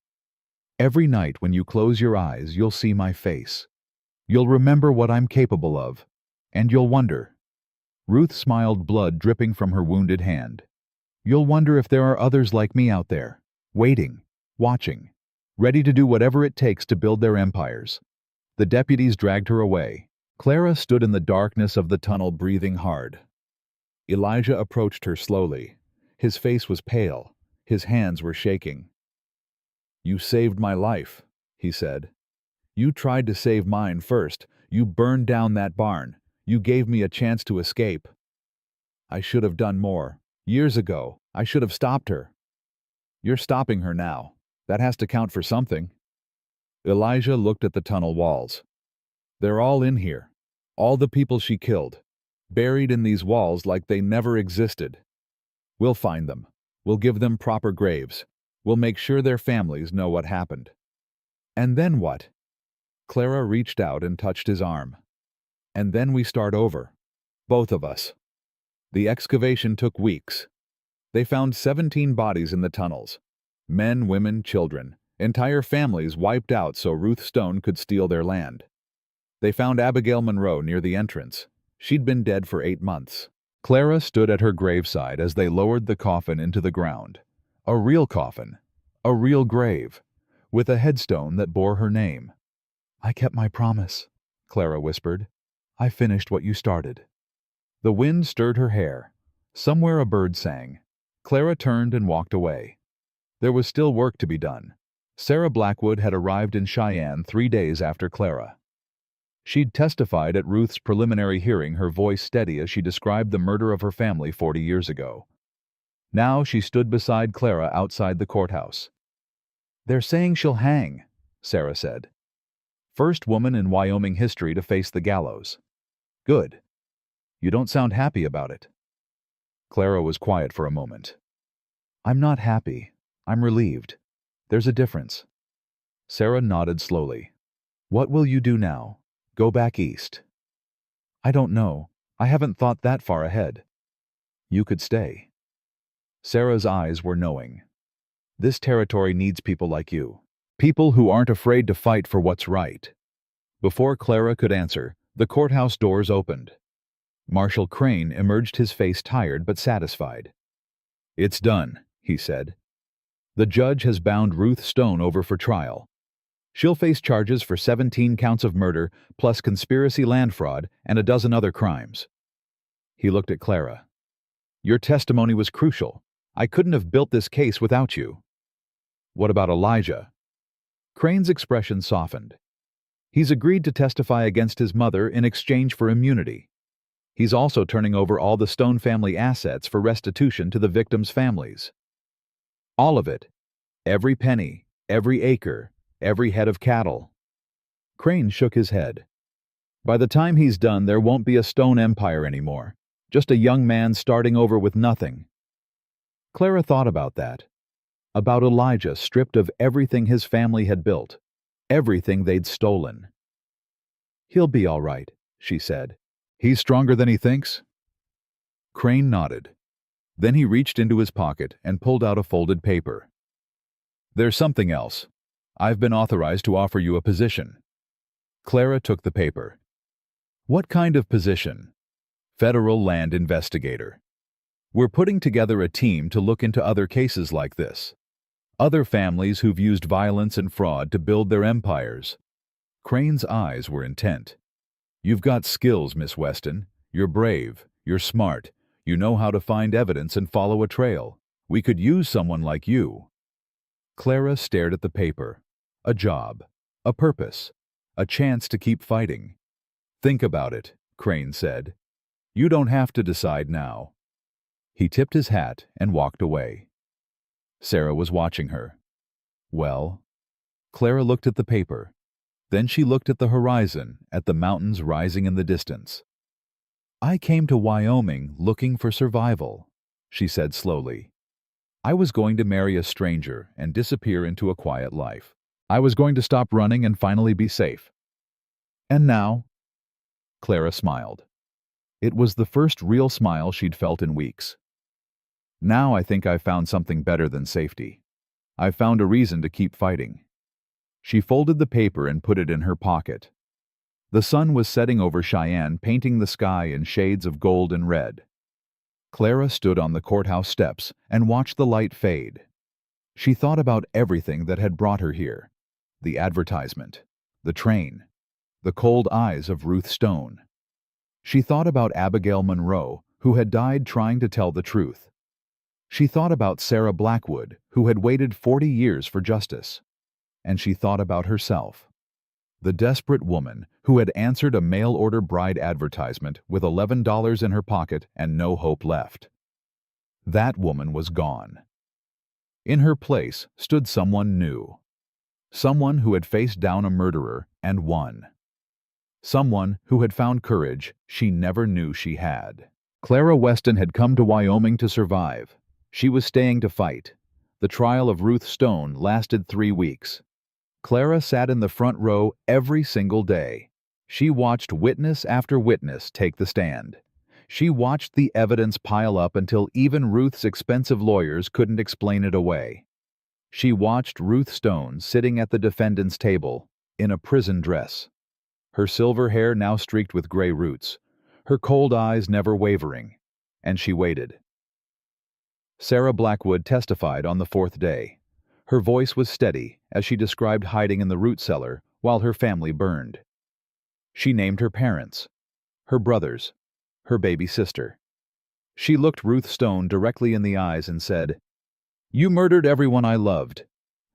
Every night when you close your eyes, you'll see my face. You'll remember what I'm capable of, and you'll wonder." Ruth smiled, blood dripping from her wounded hand. "You'll wonder if there are others like me out there, waiting, watching, ready to do whatever it takes to build their empires." The deputies dragged her away. Clara stood in the darkness of the tunnel, breathing hard. Elijah approached her slowly. His face was pale. His hands were shaking. "You saved my life," he said. "You tried to save mine first. You burned down that barn. You gave me a chance to escape. I should have done more. Years ago, I should have stopped her. You're stopping her now. That has to count for something." Elijah looked at the tunnel walls. "They're all in here. All the people she killed. Buried in these walls like they never existed. We'll find them. We'll give them proper graves. We'll make sure their families know what happened." "And then what?" Clara reached out and touched his arm. "And then we start over. Both of us." The excavation took weeks. They found 17 bodies in the tunnels. Men, women, children. Entire families wiped out so Ruth Stone could steal their land. They found Abigail Monroe near the entrance. She'd been dead for 8 months. Clara stood at her graveside as they lowered the coffin into the ground. A real coffin. A real grave. With a headstone that bore her name. "I kept my promise," Clara whispered. "I finished what you started." The wind stirred her hair. Somewhere a bird sang. Clara turned and walked away. There was still work to be done. Sarah Blackwood had arrived in Cheyenne 3 days after Clara. She'd testified at Ruth's preliminary hearing, her voice steady as she described the murder of her family 40 years ago. Now she stood beside Clara outside the courthouse. "They're saying she'll hang," Sarah said. "First woman in Wyoming history to face the gallows." "Good. You don't sound happy about it." Clara was quiet for a moment. "I'm not happy. I'm relieved. There's a difference." Sarah nodded slowly. "What will you do now? Go back east?" "I don't know. I haven't thought that far ahead." "You could stay." Sarah's eyes were knowing. "This territory needs people like you. People who aren't afraid to fight for what's right." Before Clara could answer, the courthouse doors opened. Marshal Crane emerged, his face tired but satisfied. "It's done," he said. "The judge has bound Ruth Stone over for trial. She'll face charges for 17 counts of murder, plus conspiracy, land fraud, and a dozen other crimes." He looked at Clara. "Your testimony was crucial. I couldn't have built this case without you." "What about Elijah?" Crane's expression softened. "He's agreed to testify against his mother in exchange for immunity. He's also turning over all the Stone family assets for restitution to the victims' families. All of it. Every penny, every acre, every head of cattle." Crane shook his head. "By the time he's done, there won't be a Stone empire anymore. Just a young man starting over with nothing." Clara thought about that. About Elijah stripped of everything his family had built. Everything they'd stolen. "He'll be all right," she said. "He's stronger than he thinks?" Crane nodded. Then he reached into his pocket and pulled out a folded paper. "There's something else. I've been authorized to offer you a position." Clara took the paper. "What kind of position?" "Federal land investigator. We're putting together a team to look into other cases like this. Other families who've used violence and fraud to build their empires." Crane's eyes were intent. "You've got skills, Miss Weston. You're brave. You're smart. You know how to find evidence and follow a trail. We could use someone like you." Clara stared at the paper. A job, a purpose, a chance to keep fighting. "Think about it," Crane said. "You don't have to decide now." He tipped his hat and walked away. Sarah was watching her. "Well?" Clara looked at the paper. Then she looked at the horizon, at the mountains rising in the distance. "I came to Wyoming looking for survival," she said slowly. "I was going to marry a stranger and disappear into a quiet life. I was going to stop running and finally be safe. And now?" Clara smiled. It was the first real smile she'd felt in weeks. "Now I think I've found something better than safety. I've found a reason to keep fighting." She folded the paper and put it in her pocket. The sun was setting over Cheyenne, painting the sky in shades of gold and red. Clara stood on the courthouse steps and watched the light fade. She thought about everything that had brought her here: the advertisement, the train, the cold eyes of Ruth Stone. She thought about Abigail Monroe, who had died trying to tell the truth. She thought about Sarah Blackwood, who had waited 40 years for justice. And she thought about herself, the desperate woman who had answered a mail-order bride advertisement with $11 in her pocket and no hope left. That woman was gone. In her place stood someone new. Someone who had faced down a murderer and won. Someone who had found courage she never knew she had. Clara Weston had come to Wyoming to survive. She was staying to fight. The trial of Ruth Stone lasted 3 weeks. Clara sat in the front row every single day. She watched witness after witness take the stand. She watched the evidence pile up until even Ruth's expensive lawyers couldn't explain it away. She watched Ruth Stone sitting at the defendant's table, in a prison dress. Her silver hair now streaked with gray roots, her cold eyes never wavering, and she waited. Sarah Blackwood testified on the 4th day. Her voice was steady as she described hiding in the root cellar while her family burned. She named her parents, her brothers, her baby sister. She looked Ruth Stone directly in the eyes and said, "You murdered everyone I loved.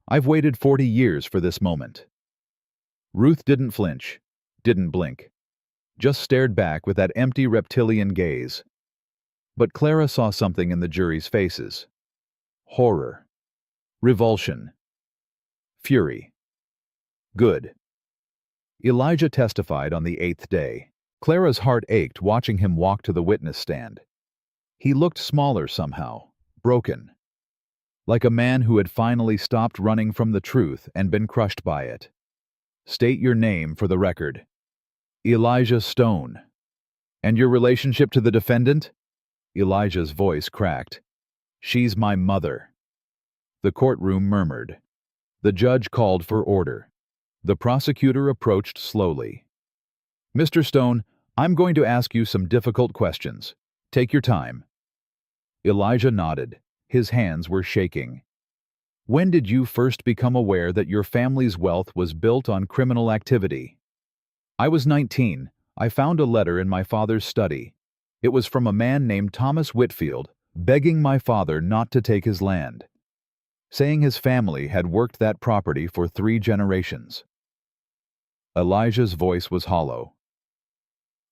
I've waited 40 years for this moment." Ruth didn't flinch, didn't blink, just stared back with that empty reptilian gaze. But Clara saw something in the jury's faces. Horror. Revulsion. Fury. Good. Elijah testified on the 8th day. Clara's heart ached watching him walk to the witness stand. He looked smaller somehow, broken. Like a man who had finally stopped running from the truth and been crushed by it. "State your name for the record." "Elijah Stone." "And your relationship to the defendant?" Elijah's voice cracked. "She's my mother." The courtroom murmured. The judge called for order. The prosecutor approached slowly. "Mr. Stone, I'm going to ask you some difficult questions. Take your time." Elijah nodded. His hands were shaking. "When did you first become aware that your family's wealth was built on criminal activity?" "I was 19. I found a letter in my father's study. It was from a man named Thomas Whitfield, begging my father not to take his land, saying his family had worked that property for 3 generations. Elijah's voice was hollow.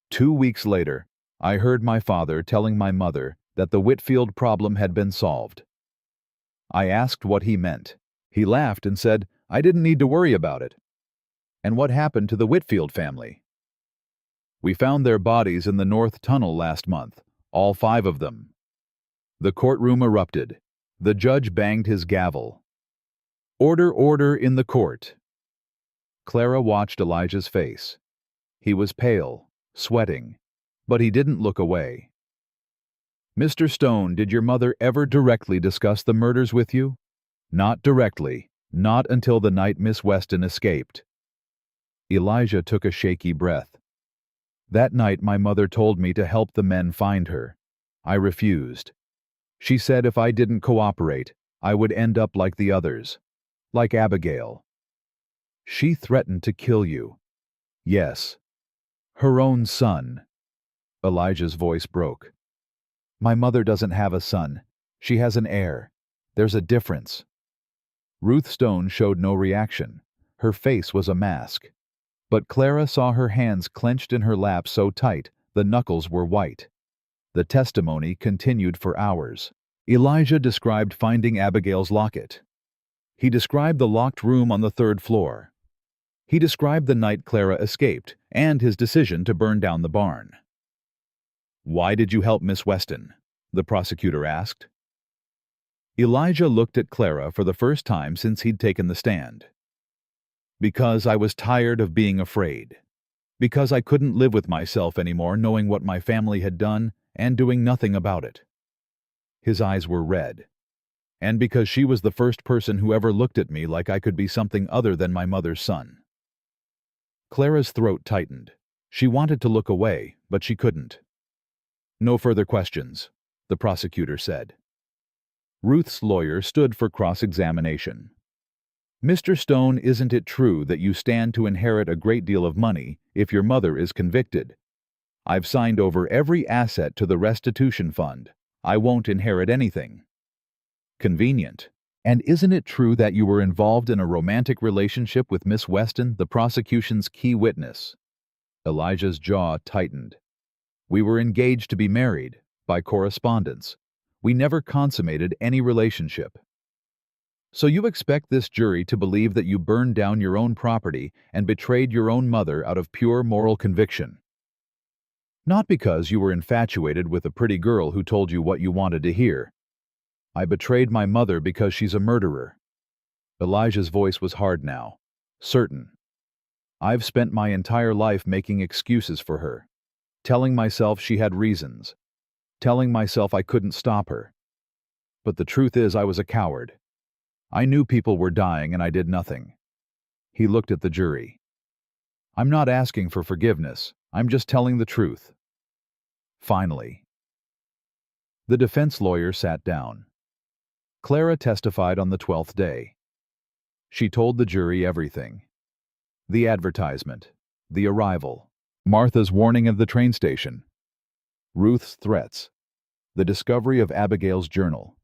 2 weeks later, I heard my father telling my mother that the Whitfield problem had been solved. I asked what he meant. He laughed and said, I didn't need to worry about it. And what happened to the Whitfield family? We found their bodies in the North Tunnel last month, all 5 of them. The courtroom erupted. The judge banged his gavel. Order, order in the court. Clara watched Elijah's face. He was pale, sweating, but he didn't look away. Mr. Stone, did your mother ever directly discuss the murders with you? Not directly, not until the night Miss Weston escaped. Elijah took a shaky breath. That night my mother told me to help the men find her. I refused. She said if I didn't cooperate, I would end up like the others, like Abigail. She threatened to kill you. Yes. Her own son. Elijah's voice broke. My mother doesn't have a son. She has an heir. There's a difference. Ruth Stone showed no reaction. Her face was a mask. But Clara saw her hands clenched in her lap so tight, the knuckles were white. The testimony continued for hours. Elijah described finding Abigail's locket. He described the locked room on the 3rd floor. He described the night Clara escaped and his decision to burn down the barn. "Why did you help Miss Weston?" the prosecutor asked. Elijah looked at Clara for the first time since he'd taken the stand. "Because I was tired of being afraid. Because I couldn't live with myself anymore knowing what my family had done and doing nothing about it." His eyes were red. "And because she was the first person who ever looked at me like I could be something other than my mother's son." Clara's throat tightened. She wanted to look away, but she couldn't. "No further questions," the prosecutor said. Ruth's lawyer stood for cross-examination. "Mr. Stone, isn't it true that you stand to inherit a great deal of money if your mother is convicted? I've signed over every asset to the restitution fund. I won't inherit anything." "Convenient. And isn't it true that you were involved in a romantic relationship with Miss Weston, the prosecution's key witness?" Elijah's jaw tightened. "We were engaged to be married, by correspondence. We never consummated any relationship." "So you expect this jury to believe that you burned down your own property and betrayed your own mother out of pure moral conviction? Not because you were infatuated with a pretty girl who told you what you wanted to hear. I betrayed my mother because she's a murderer." Elijah's voice was hard now. "Certain. I've spent my entire life making excuses for her, telling myself she had reasons, telling myself I couldn't stop her. But the truth is I was a coward. I knew people were dying and I did nothing." He looked at the jury. "I'm not asking for forgiveness. I'm just telling the truth." Finally, the defense lawyer sat down. Clara testified on the 12th day. She told the jury everything. The advertisement, the arrival, Martha's warning at the train station, Ruth's threats, the discovery of Abigail's journal.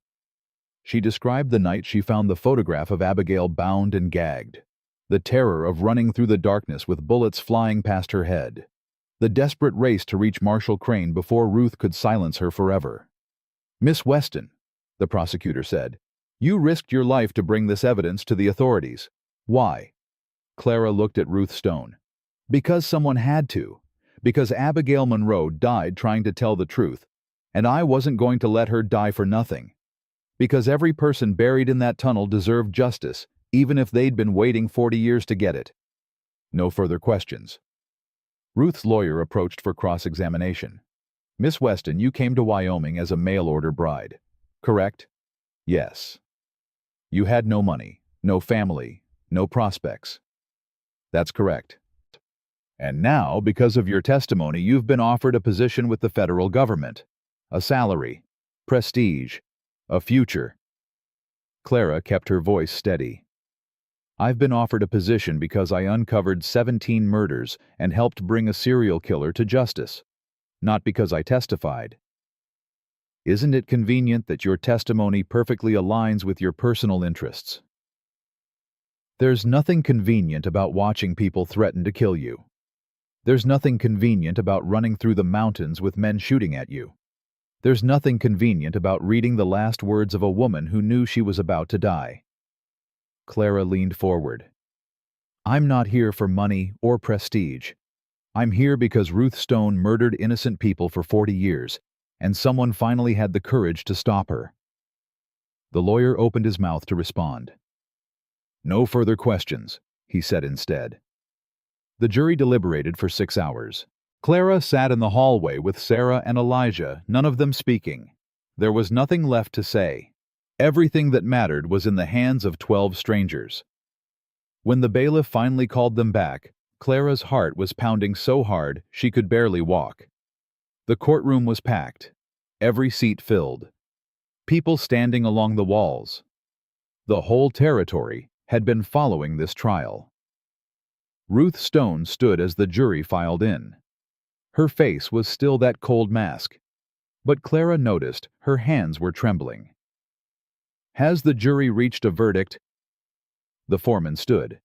She described the night she found the photograph of Abigail bound and gagged, the terror of running through the darkness with bullets flying past her head, the desperate race to reach Marshall Crane before Ruth could silence her forever. "Miss Weston," the prosecutor said, "you risked your life to bring this evidence to the authorities. Why?" Clara looked at Ruth Stone. "Because someone had to. Because Abigail Monroe died trying to tell the truth, and I wasn't going to let her die for nothing. Because every person buried in that tunnel deserved justice, even if they'd been waiting 40 years to get it." No further questions. Ruth's lawyer approached for cross-examination. "Miss Weston, you came to Wyoming as a mail-order bride, correct?" "Yes." "You had no money, no family, no prospects." "That's correct." "And now, because of your testimony, you've been offered a position with the federal government, a salary, prestige, a future." Clara kept her voice steady. "I've been offered a position because I uncovered 17 murders and helped bring a serial killer to justice, not because I testified." "Isn't it convenient that your testimony perfectly aligns with your personal interests?" "There's nothing convenient about watching people threaten to kill you. There's nothing convenient about running through the mountains with men shooting at you. There's nothing convenient about reading the last words of a woman who knew she was about to die." Clara leaned forward. "I'm not here for money or prestige. I'm here because Ruth Stone murdered innocent people for 40 years, and someone finally had the courage to stop her." The lawyer opened his mouth to respond. "No further questions," he said instead. The jury deliberated for 6 hours. Clara sat in the hallway with Sarah and Elijah, none of them speaking. There was nothing left to say. Everything that mattered was in the hands of 12 strangers. When the bailiff finally called them back, Clara's heart was pounding so hard she could barely walk. The courtroom was packed, every seat filled, people standing along the walls. The whole territory had been following this trial. Ruth Stone stood as the jury filed in. Her face was still that cold mask. But Clara noticed her hands were trembling. "Has the jury reached a verdict?" The foreman stood.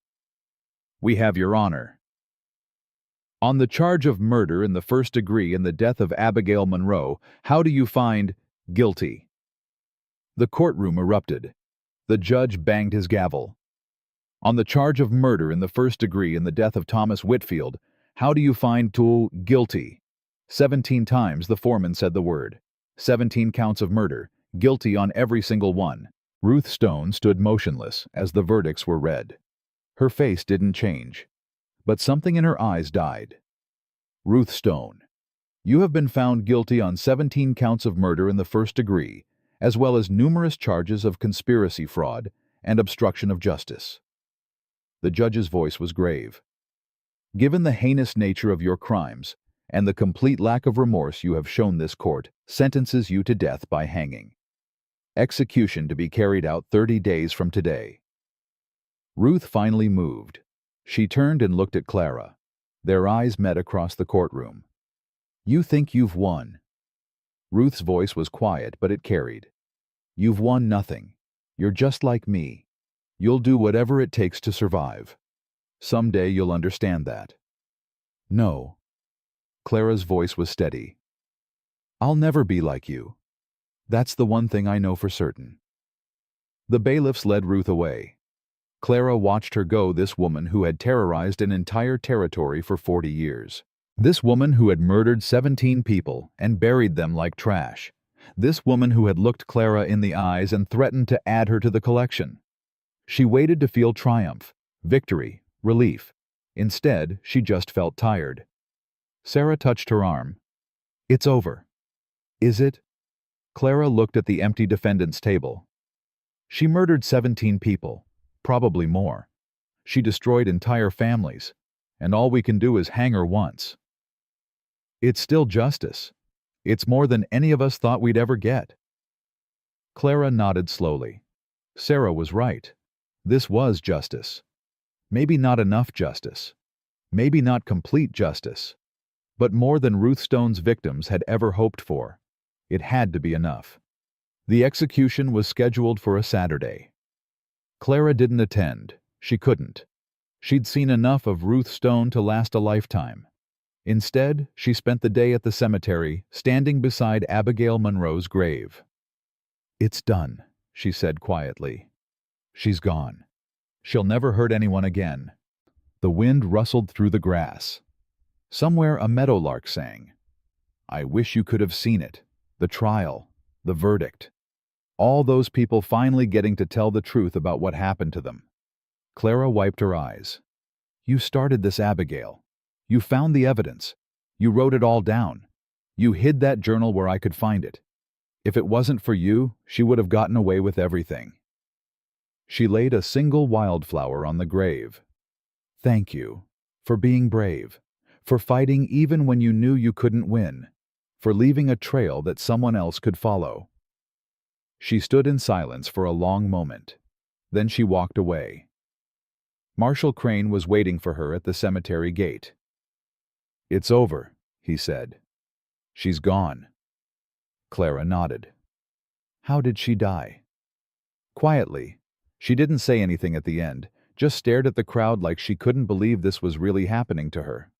"We have, Your Honor." "On the charge of murder in the first degree in the death of Abigail Monroe, how do you find guilty?" The courtroom erupted. The judge banged his gavel. "On the charge of murder in the first degree in the death of Thomas Whitfield, how do you find guilty?" 17 times the foreman said the word. 17 counts of murder, guilty on every single one. Ruth Stone stood motionless as the verdicts were read. Her face didn't change, but something in her eyes died. "Ruth Stone, you have been found guilty on 17 counts of murder in the first degree, as well as numerous charges of conspiracy fraud and obstruction of justice." The judge's voice was grave. "Given the heinous nature of your crimes and the complete lack of remorse you have shown, this court sentences you to death by hanging. Execution to be carried out 30 days from today." Ruth finally moved. She turned and looked at Clara. Their eyes met across the courtroom. "You think you've won?" Ruth's voice was quiet, but it carried. "You've won nothing. You're just like me. You'll do whatever it takes to survive. Someday you'll understand that." "No." Clara's voice was steady. "I'll never be like you. That's the one thing I know for certain." The bailiffs led Ruth away. Clara watched her go, this woman who had terrorized an entire territory for 40 years. This woman who had murdered 17 people and buried them like trash. This woman who had looked Clara in the eyes and threatened to add her to the collection. She waited to feel triumph, victory, relief. Instead, she just felt tired. Sarah touched her arm. "It's over." "Is it?" Clara looked at the empty defendant's table. "She murdered 17 people, probably more. She destroyed entire families, and all we can do is hang her once." "It's still justice. It's more than any of us thought we'd ever get." Clara nodded slowly. Sarah was right. This was justice. Maybe not enough justice. Maybe not complete justice. But more than Ruth Stone's victims had ever hoped for. It had to be enough. The execution was scheduled for a Saturday. Clara didn't attend. She couldn't. She'd seen enough of Ruth Stone to last a lifetime. Instead, she spent the day at the cemetery, standing beside Abigail Monroe's grave. "It's done," she said quietly. "She's gone. She'll never hurt anyone again." The wind rustled through the grass. Somewhere a meadowlark sang. I wish you could have seen it. The trial, the verdict. All those people finally getting to tell the truth about what happened to them. Clara wiped her eyes. "You started this, Abigail. You found the evidence. You wrote it all down. You hid that journal where I could find it. If it wasn't for you, she would have gotten away with everything." She laid a single wildflower on the grave. "Thank you. For being brave. For fighting even when you knew you couldn't win. For leaving a trail that someone else could follow." She stood in silence for a long moment. Then she walked away. Marshal Crane was waiting for her at the cemetery gate. "It's over," he said. "She's gone." Clara nodded. "How did she die?" Quietly. She didn't say anything at the end, just stared at the crowd like she couldn't believe this was really happening to her.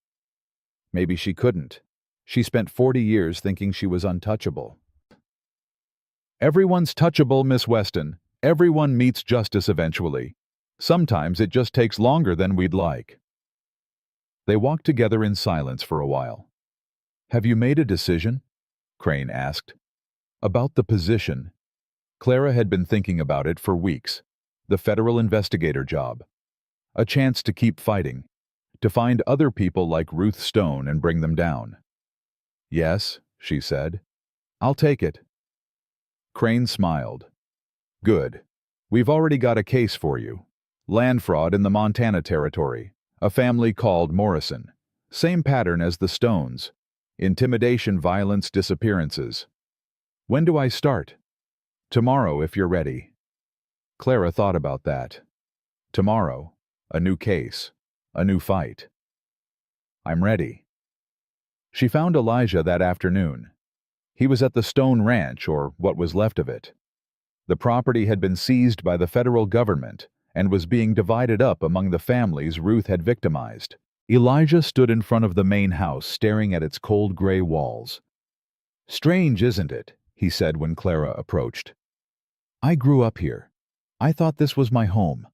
Maybe she couldn't. She spent 40 years thinking she was untouchable. "Everyone's touchable, Miss Weston. Everyone meets justice eventually. Sometimes it just takes longer than we'd like." They walked together in silence for a while. "Have you made a decision?" Crane asked. "About the position." Clara had been thinking about it for weeks. The federal investigator job. A chance to keep fighting. To find other people like Ruth Stone and bring them down. "Yes," she said. "I'll take it." Crane smiled. "Good. We've already got a case for you. Land fraud in the Montana Territory. A family called Morrison. Same pattern as the Stones. Intimidation, violence, disappearances. When do I start?" "Tomorrow, if you're ready." Clara thought about that. Tomorrow, a new case, a new fight. "I'm ready." She found Elijah that afternoon. He was at the Stone Ranch, or what was left of it. The property had been seized by the federal government and was being divided up among the families Ruth had victimized. Elijah stood in front of the main house, staring at its cold gray walls. "Strange, isn't it?" he said when Clara approached. "I grew up here. I thought this was my home,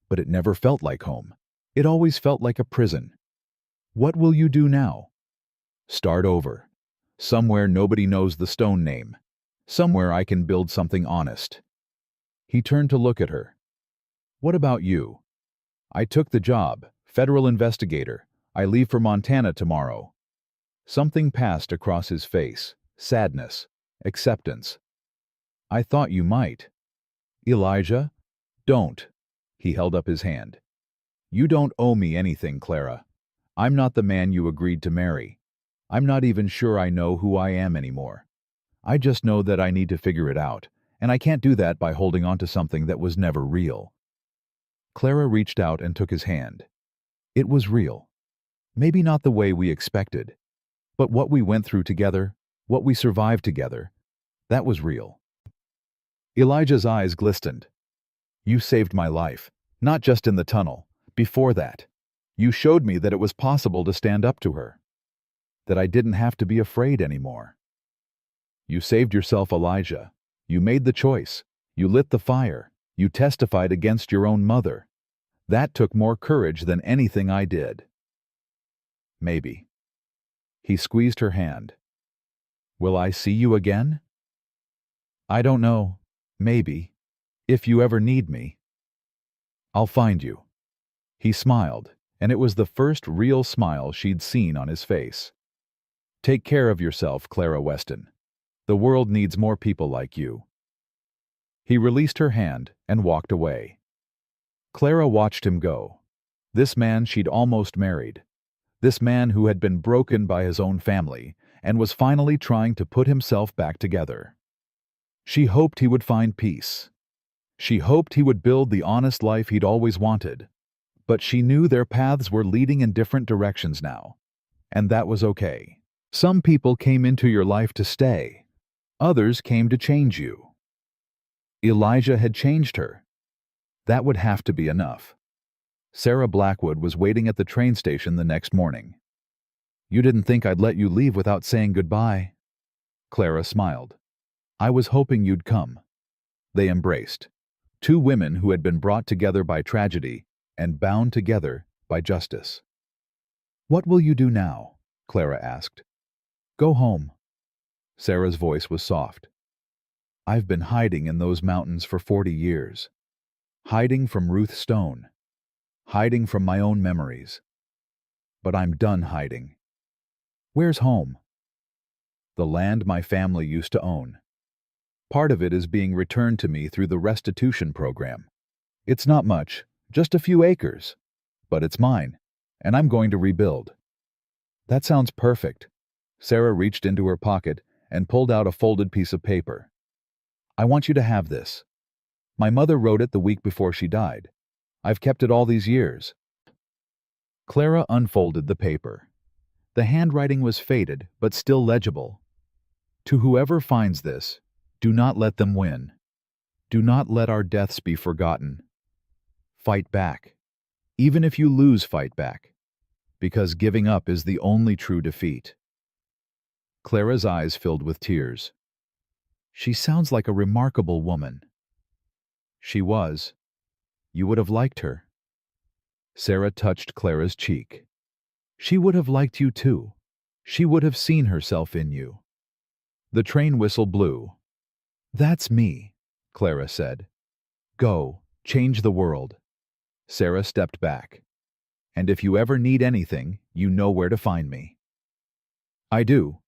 but it never felt like home. It always felt like a prison. What will you do now?" "Start over. Somewhere nobody knows the Stone name. Somewhere I can build something honest." He turned to look at her. "What about you?" "I took the job, federal investigator. I leave for Montana tomorrow." Something passed across his face. Sadness. Acceptance. "I thought you might." "Elijah, don't." He held up his hand. "You don't owe me anything, Clara. I'm not the man you agreed to marry. I'm not even sure I know who I am anymore. I just know that I need to figure it out, and I can't do that by holding on to something that was never real." Clara reached out and took his hand. It was real. Maybe not the way we expected, but what we went through together, what we survived together, that was real. Elijah's eyes glistened. "You saved my life, not just in the tunnel. Before that, you showed me that it was possible to stand up to her, that I didn't have to be afraid anymore. You saved yourself, Elijah. You made the choice. You lit the fire. You testified against your own mother. That took more courage than anything I did." "Maybe." He squeezed her hand. "Will I see you again?" "I don't know. Maybe. If you ever need me." "I'll find you." He smiled, and it was the first real smile she'd seen on his face. "Take care of yourself, Clara Weston. The world needs more people like you." He released her hand and walked away. Clara watched him go. This man she'd almost married. This man who had been broken by his own family and was finally trying to put himself back together. She hoped he would find peace. She hoped he would build the honest life he'd always wanted. But she knew their paths were leading in different directions now, and that was okay. Some people came into your life to stay. Others came to change you. Elijah had changed her. That would have to be enough. Sarah Blackwood was waiting at the train station the next morning. "You didn't think I'd let you leave without saying goodbye?" Clara smiled. "I was hoping you'd come." They embraced. Two women who had been brought together by tragedy and bound together by justice. "What will you do now?" Clara asked. "Go home." Sarah's voice was soft. "I've been hiding in those mountains for 40 years. Hiding from Ruth Stone. Hiding from my own memories. But I'm done hiding." "Where's home?" "The land my family used to own. Part of it is being returned to me through the restitution program. It's not much, just a few acres. But it's mine, and I'm going to rebuild." "That sounds perfect." Sarah reached into her pocket and pulled out a folded piece of paper. "I want you to have this. My mother wrote it the week before she died. I've kept it all these years." Clara unfolded the paper. The handwriting was faded, but still legible. "To whoever finds this, do not let them win. Do not let our deaths be forgotten. Fight back. Even if you lose, fight back. Because giving up is the only true defeat." Clara's eyes filled with tears. "She sounds like a remarkable woman." "She was. You would have liked her." Sarah touched Clara's cheek. "She would have liked you too. She would have seen herself in you." The train whistle blew. "That's me," Clara said. "Go, change the world." Sarah stepped back. "And if you ever need anything, you know where to find me." "I do."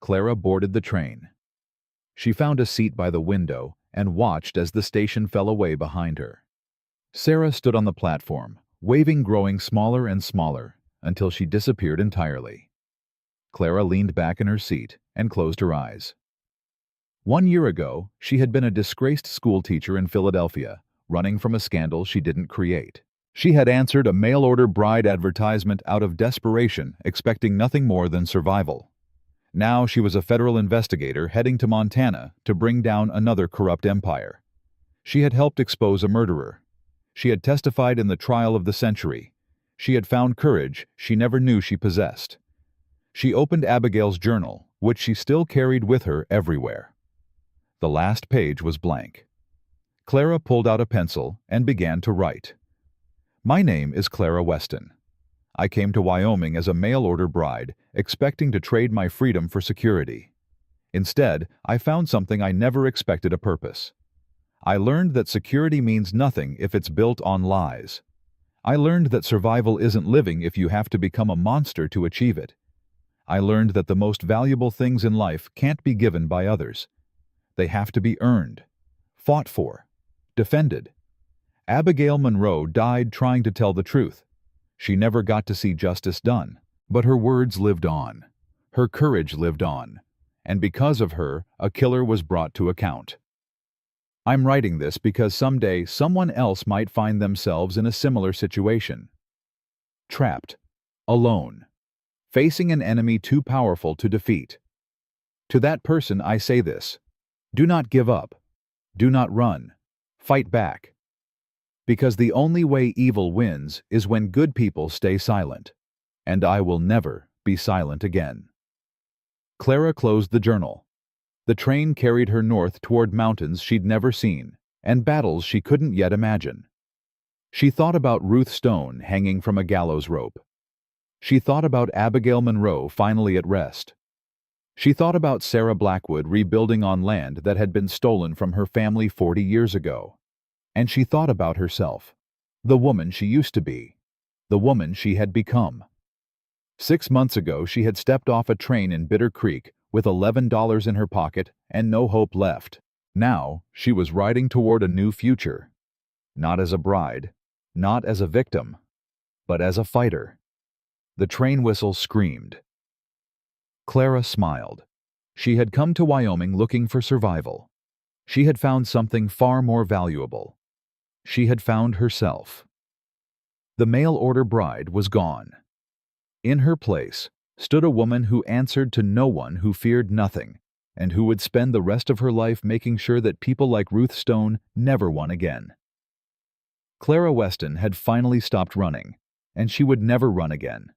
Clara boarded the train. She found a seat by the window and watched as the station fell away behind her. Sarah stood on the platform, waving, growing smaller and smaller, until she disappeared entirely. Clara leaned back in her seat and closed her eyes. 1 year ago, she had been a disgraced schoolteacher in Philadelphia, running from a scandal she didn't create. She had answered a mail-order bride advertisement out of desperation, expecting nothing more than survival. Now she was a federal investigator heading to Montana to bring down another corrupt empire. She had helped expose a murderer. She had testified in the trial of the century. She had found courage she never knew she possessed. She opened Abigail's journal, which she still carried with her everywhere. The last page was blank. Clara pulled out a pencil and began to write. My name is Clara Weston. I came to Wyoming as a mail-order bride, expecting to trade my freedom for security. Instead, I found something I never expected: a purpose. I learned that security means nothing if it's built on lies. I learned that survival isn't living if you have to become a monster to achieve it. I learned that the most valuable things in life can't be given by others. They have to be earned, fought for, defended. Abigail Monroe died trying to tell the truth. She never got to see justice done, but her words lived on. Her courage lived on. And because of her, a killer was brought to account. I'm writing this because someday someone else might find themselves in a similar situation. Trapped, alone, facing an enemy too powerful to defeat. To that person I say this: do not give up. Do not run. Fight back. Because the only way evil wins is when good people stay silent. And I will never be silent again. Clara closed the journal. The train carried her north toward mountains she'd never seen, and battles she couldn't yet imagine. She thought about Ruth Stone hanging from a gallows rope. She thought about Abigail Monroe finally at rest. She thought about Sarah Blackwood rebuilding on land that had been stolen from her family 40 years ago. And she thought about herself, the woman she used to be, the woman she had become. 6 months ago she had stepped off a train in Bitter Creek with $11 in her pocket and no hope left. Now she was riding toward a new future. Not as a bride, not as a victim, but as a fighter. The train whistle screamed. Clara smiled. She had come to Wyoming looking for survival. She had found something far more valuable. She had found herself. The mail-order bride was gone. In her place stood a woman who answered to no one, who feared nothing, and who would spend the rest of her life making sure that people like Ruth Stone never won again. Clara Weston had finally stopped running, and she would never run again.